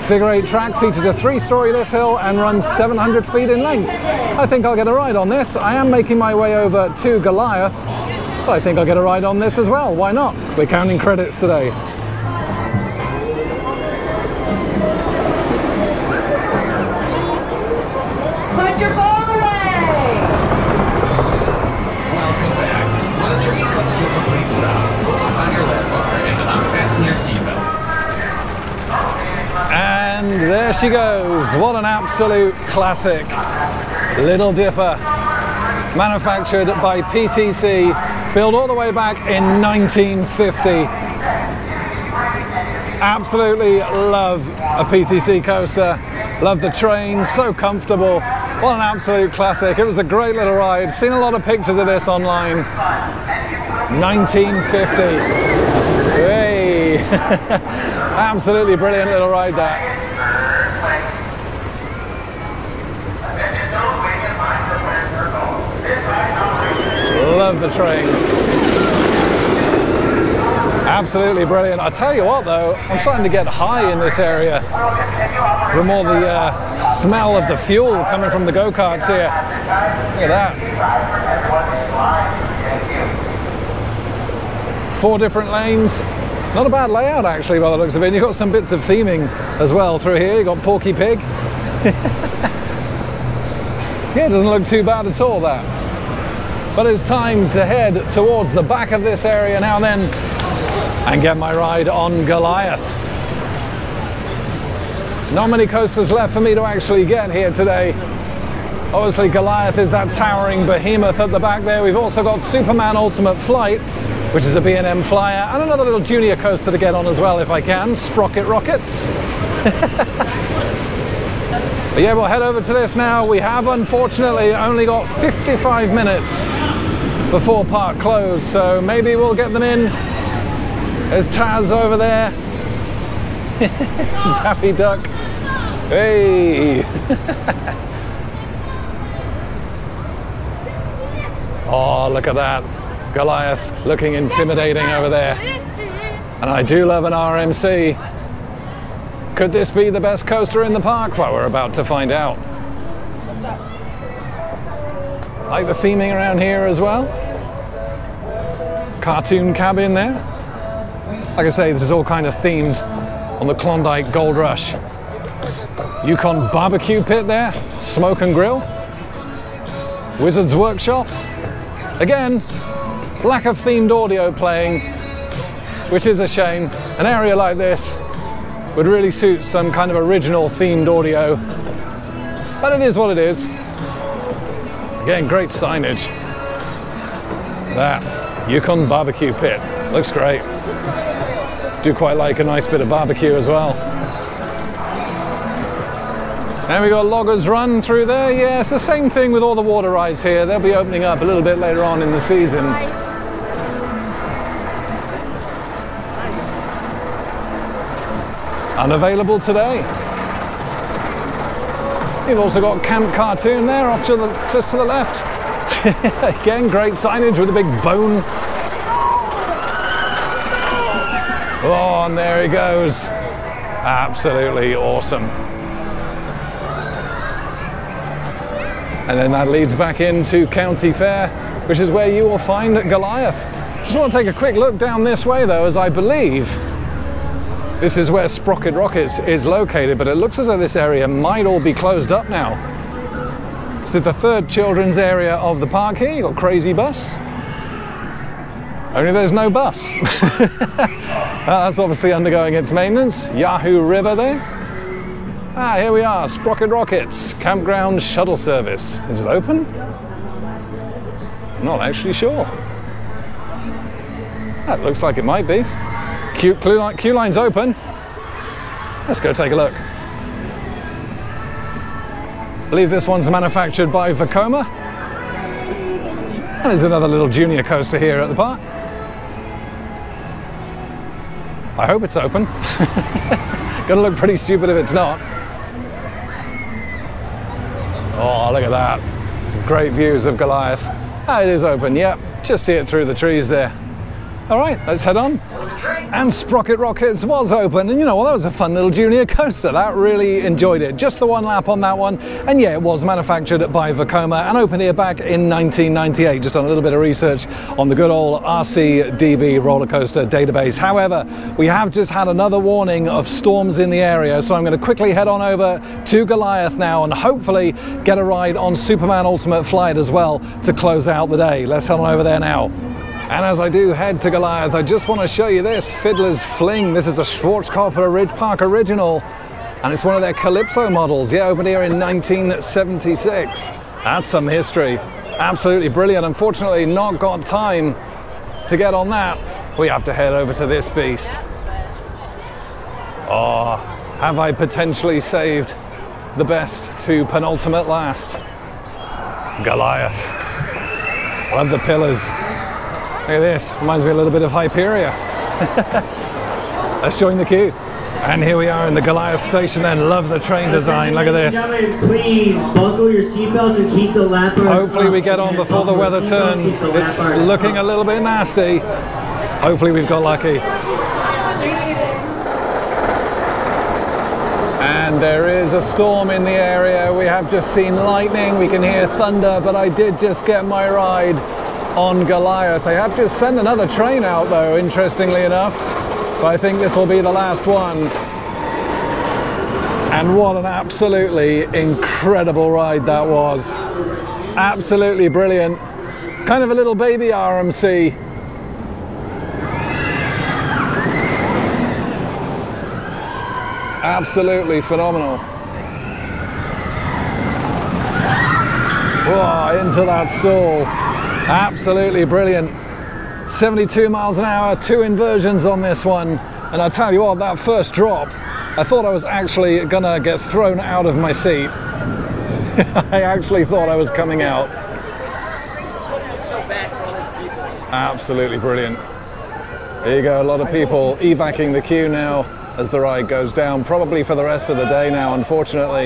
S1: Figure 8 track features a 3-story lift hill and runs 700 feet in length. I think I'll get a ride on this. I am making my way over to Goliath, but I think I'll get a ride on this as well. Why not? We're counting credits today.
S5: Put your phone away!
S6: Welcome back. When a train comes to a complete stop, pull up on your lap bar and unfasten your seatbelt.
S1: And there she goes. What an absolute classic. Little Dipper, manufactured by PTC, built all the way back in 1950. Absolutely love a PTC coaster. Love the train, so comfortable. What an absolute classic. It was a great little ride. I've seen a lot of pictures of this online. 1950. Hey. Absolutely brilliant little ride that. Love the trains. Absolutely brilliant. I tell you what though, I'm starting to get high in this area from all the smell of the fuel coming from the go-karts here. Look at that. 4 different lanes. Not a bad layout actually by the looks of it. You've got some bits of theming as well through here. You've got Porky Pig. Yeah, it doesn't look too bad at all that. But it's time to head towards the back of this area now then and get my ride on Goliath. Not many coasters left for me to actually get here today. Obviously Goliath is that towering behemoth at the back there. We've also got Superman Ultimate Flight, which is a B&M Flyer, and another little junior coaster to get on as well if I can, Sprocket Rockets. But yeah, we'll head over to this now. We have unfortunately only got 55 minutes before park closed, so maybe we'll get them in. There's Taz over there. Daffy Duck. Hey! Oh, look at that. Goliath looking intimidating over there. And I do love an RMC. Could this be the best coaster in the park? Well, we're about to find out. Like the theming around here as well. Cartoon cabin there. Like I say, this is all kind of themed on the Klondike Gold Rush. Yukon barbecue pit there. Smoke and grill. Wizard's Workshop. Again, lack of themed audio playing, which is a shame. An area like this would really suit some kind of original themed audio, but it is what it is. Again, great signage. That Yukon barbecue pit looks great. Do quite like a nice bit of barbecue as well. And we got Loggers Run through there. Yeah, it's the same thing with all the water rides here. They'll be opening up a little bit later on in the season. Unavailable today. You've also got Camp Cartoon there, off to just to the left. Again, great signage with a big bone. Oh, and there he goes. Absolutely awesome. And then that leads back into County Fair, which is where you will find Goliath. Just want to take a quick look down this way though, as I believe this is where Sprocket Rockets is located, but it looks as though this area might all be closed up now. This is the third children's area of the park here. You've got Crazy Bus. Only there's no bus. That's obviously undergoing its maintenance. Yahoo River there. Ah, here we are, Sprocket Rockets, campground shuttle service. Is it open? I'm not actually sure. That looks like it might be. Queue line's open. Let's go take a look. I believe this one's manufactured by Vekoma. And there's another little junior coaster here at the park. I hope it's open. Gonna look pretty stupid if it's not. Oh, look at that. Some great views of Goliath. Ah, it is open, yep. Just see it through the trees there. All right, let's head on. And Sprocket Rockets was open, and you know what, that was a fun little junior coaster. That really enjoyed it. Just the one lap on that one, and yeah, it was manufactured by Vekoma and opened here back in 1998. Just done a little bit of research on the good old RCDB roller coaster database. However, we have just had another warning of storms in the area, so I'm going to quickly head on over to Goliath now and hopefully get a ride on Superman Ultimate Flight as well to close out the day. Let's head on over there now. And as I do head to Goliath, I just want to show you this, Fiddler's Fling. This is a Schwarzkopfer Ridge Park original, and it's one of their Calypso models. Yeah, opened here in 1976. That's some history. Absolutely brilliant. Unfortunately, not got time to get on that. We have to head over to this beast. Oh, have I potentially saved the best to penultimate last? Goliath. Love the pillars. Look at this, reminds me a little bit of Hyperia. Let's join the queue. And here we are in the Goliath station then. Love the train design, look at this.
S7: Please buckle your seatbelts and keep the lappers.
S1: Hopefully we get on before the weather turns. It's looking a little bit nasty. Hopefully we've got lucky. And there is a storm in the area. We have just seen lightning, we can hear thunder, but I did just get my ride on Goliath. They have just sent another train out though, interestingly enough, but I think this will be the last one. And what an absolutely incredible ride that was. Absolutely brilliant. Kind of a little baby RMC. Absolutely phenomenal. Whoa, into that soul. Absolutely brilliant. 72 miles an hour, 2 inversions on this one. And I tell you what, that first drop, I thought I was actually gonna get thrown out of my seat. I actually thought I was coming out. Absolutely brilliant. There you go, a lot of people evacuating the queue now as the ride goes down, probably for the rest of the day now, unfortunately.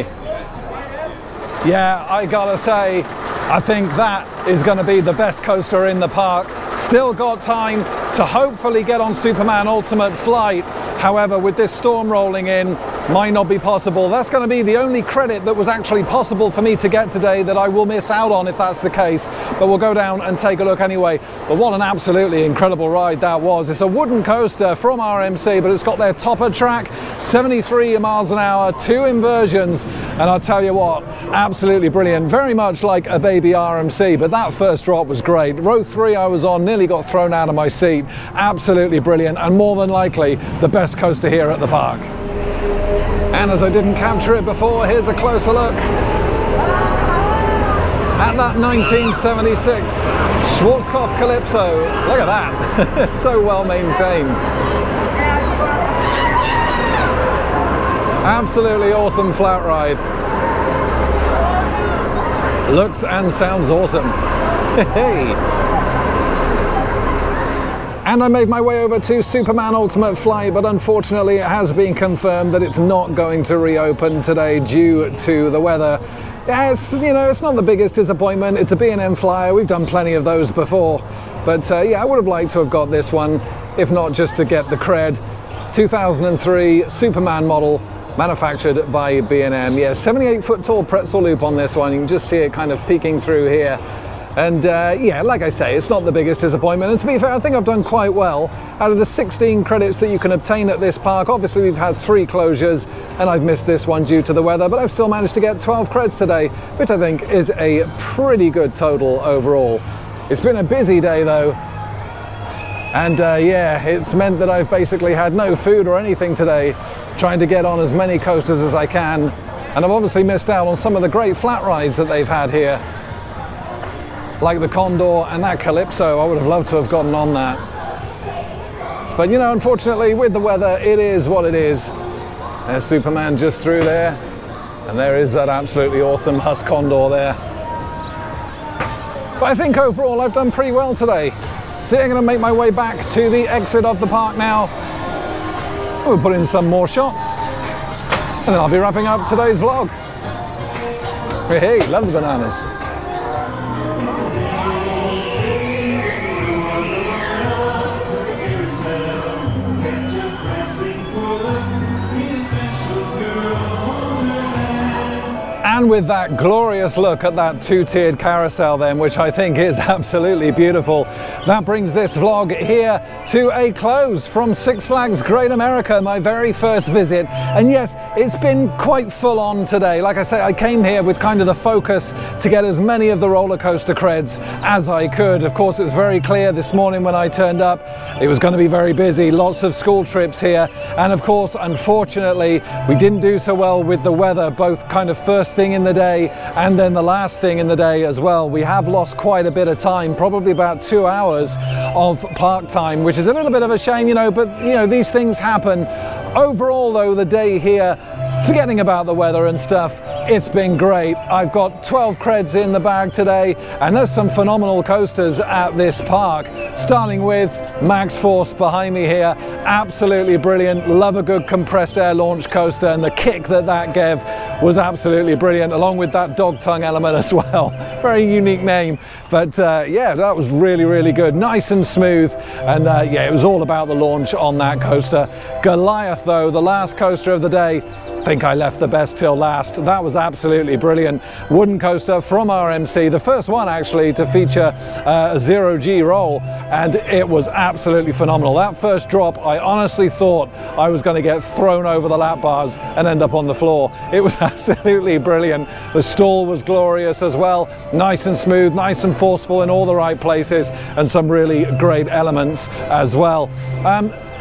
S1: Yeah, I gotta say, I think that is going to be the best coaster in the park. Still got time to hopefully get on Superman Ultimate Flight. However, with this storm rolling in, might not be possible. That's going to be the only credit that was actually possible for me to get today that I will miss out on if that's the case. But we'll go down and take a look anyway. But what an absolutely incredible ride that was. It's a wooden coaster from RMC, but it's got their topper track, 73 miles an hour, 2 inversions. And I'll tell you what, absolutely brilliant. Very much like a baby RMC, but that first drop was great. Row 3 I was on, nearly got thrown out of my seat. Absolutely brilliant, and more than likely the best coaster here at the park. And as I didn't capture it before, here's a closer look at that 1976 Schwarzkopf Calypso. Look at that, it's so well maintained. Absolutely awesome flat ride. Looks and sounds awesome. Hey. And I made my way over to Superman Ultimate Flight, but unfortunately it has been confirmed that it's not going to reopen today due to the weather. Yeah, it's not the biggest disappointment. It's a B&M flyer. We've done plenty of those before. But yeah, I would have liked to have got this one, if not just to get the cred. 2003 Superman model, manufactured by B&M. Yeah, 78-foot tall pretzel loop on this one. You can just see it kind of peeking through here. And yeah, like I say, it's not the biggest disappointment. And to be fair, I think I've done quite well. Out of the 16 credits that you can obtain at this park, obviously we've had 3 closures, and I've missed this one due to the weather, but I've still managed to get 12 creds today, which I think is a pretty good total overall. It's been a busy day though. And yeah, it's meant that I've basically had no food or anything today, trying to get on as many coasters as I can. And I've obviously missed out on some of the great flat rides that they've had here, like the Condor and that Calypso. I would have loved to have gotten on that. But you know, unfortunately with the weather, it is what it is. There's Superman just through there. And there is that absolutely awesome Husk Condor there. But I think overall I've done pretty well today. So I'm going to make my way back to the exit of the park now. We'll put in some more shots. And then I'll be wrapping up today's vlog. Hey, love the bananas. And with that glorious look at that 2-tiered carousel then, which I think is absolutely beautiful, that brings this vlog here to a close from Six Flags Great America, my very first visit. And yes, it's been quite full on today. Like I say, I came here with kind of the focus to get as many of the roller coaster creds as I could. Of course, it was very clear this morning when I turned up, it was going to be very busy, lots of school trips here. And of course, unfortunately, we didn't do so well with the weather, both kind of first thing in the day and then the last thing in the day as well. We have lost quite a bit of time, probably about 2 hours of park time, which is a little bit of a shame, you know, but you know, these things happen. Overall though, the day here, forgetting about the weather and stuff, it's been great. I've got 12 creds in the bag today, and there's some phenomenal coasters at this park, starting with Max Force behind me here. Absolutely brilliant. Love a good compressed air launch coaster, and the kick that that gave was absolutely brilliant, along with that dog tongue element as well. Very unique name, but yeah, that was really, really good. Nice and smooth, and yeah, it was all about the launch on that coaster. Goliath though, the last coaster of the day, I think I left the best till last. That was absolutely brilliant. Wooden coaster from RMC, the first one actually to feature a 0G roll, and it was absolutely phenomenal. That first drop, I honestly thought I was going to get thrown over the lap bars and end up on the floor. It was absolutely brilliant. The stall was glorious as well, nice and smooth, nice and forceful in all the right places, and some really great elements as well.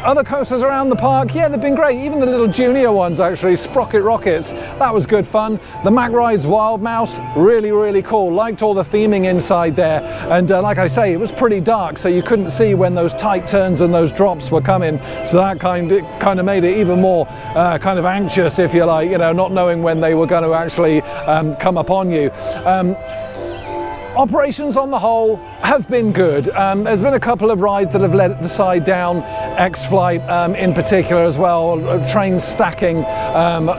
S1: Other coasters around the park, yeah, they've been great. Even the little junior ones, actually, Sprocket Rockets, that was good fun. The Mack Rides Wild Mouse, really, really cool. Liked all the theming inside there. And like I say, it was pretty dark, so you couldn't see when those tight turns and those drops were coming. So that kind of made it even more kind of anxious, if you like, you know, not knowing when they were going to actually come upon you. Operations on the whole have been good. There's been a couple of rides that have let the side down, X-Flight in particular as well, trains stacking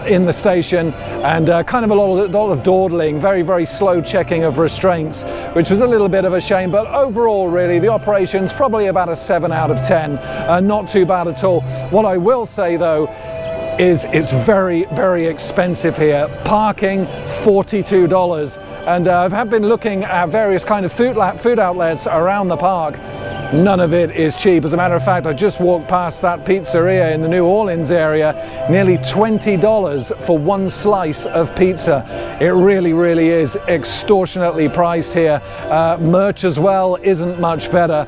S1: in the station, and kind of a lot of dawdling, very, very slow checking of restraints, which was a little bit of a shame. But overall, really, the operation's probably about a 7 out of 10. Not too bad at all. What I will say, though, is it's very, very expensive here. Parking, $42. And I've been looking at various kind of food outlets around the park. None of it is cheap. As a matter of fact, I just walked past that pizzeria in the New Orleans area, nearly $20 for one slice of pizza. It really, really is extortionately priced here. Merch as well isn't much better.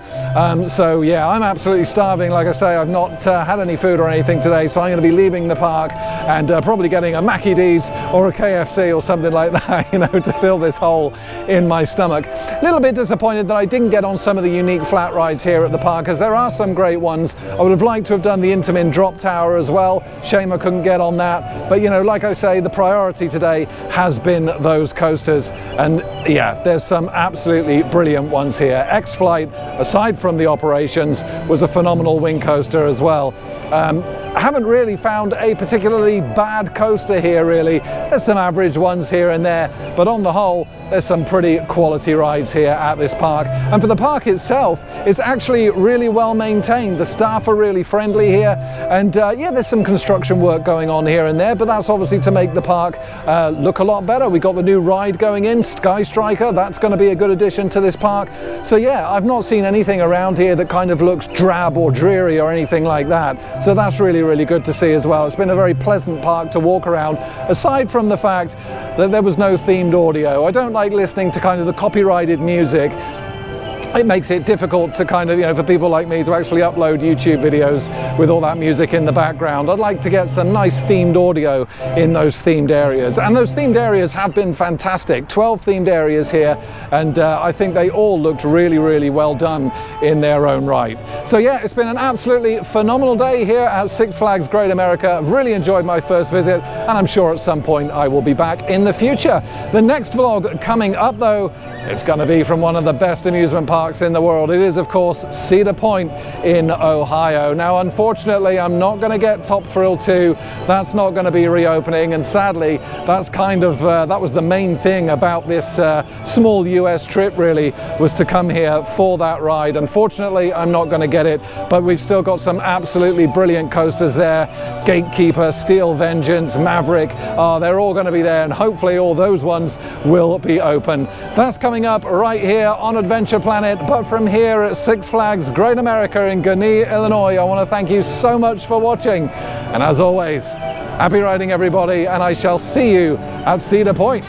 S1: So yeah, I'm absolutely starving. Like I say, I've not had any food or anything today, so I'm going to be leaving the park and probably getting a Mackie D's or a KFC or something like that, you know, to fill this hole in my stomach. A little bit disappointed that I didn't get on some of the unique flat rides here at the park, as there are some great ones. I would have liked to have done the Intamin drop tower as well. Shame I couldn't get on that. But you know, like I say, the priority today has been those coasters, and yeah, there's some absolutely brilliant ones here. X-Flight, aside from the operations, was a phenomenal wing coaster as well. I haven't really found a particularly bad coaster here, really. There's some average ones here and there, but on the whole, there's some pretty quality rides here at this park. And for the park itself, it's actually really well maintained. The staff are really friendly here, and yeah, there's some construction work going on here and there, but that's obviously to make the park look a lot better. We got the new ride going in, Sky Striker. That's going to be a good addition to this park. So yeah, I've not seen anything around here that kind of looks drab or dreary or anything like that. So that's really, really good to see as well. It's been a very pleasant park to walk around, aside from the fact that there was no themed audio. I don't like listening to kind of the copyrighted music. It makes it difficult to kind of, you know, for people like me to actually upload YouTube videos with all that music in the background. I'd like to get some nice themed audio in those themed areas. And those themed areas have been fantastic. 12 themed areas here, and I think they all looked really, really well done in their own right. So yeah, it's been an absolutely phenomenal day here at Six Flags Great America. I've really enjoyed my first visit, and I'm sure at some point I will be back in the future. The next vlog coming up, though, it's going to be from one of the best amusement parks in the world. It is, of course, Cedar Point in Ohio. Now, unfortunately, I'm not going to get Top Thrill 2. That's not going to be reopening, and sadly, that's kind of that was the main thing about this small US trip, really, was to come here for that ride. Unfortunately, I'm not going to get it, but we've still got some absolutely brilliant coasters there. Gatekeeper, Steel Vengeance, Maverick, they're all going to be there, and hopefully all those ones will be open. That's coming up right here on Adventure Planet. But from here at Six Flags Great America in Gurnee, Illinois, I want to thank you so much for watching. And as always, happy riding, everybody, and I shall see you at Cedar Point.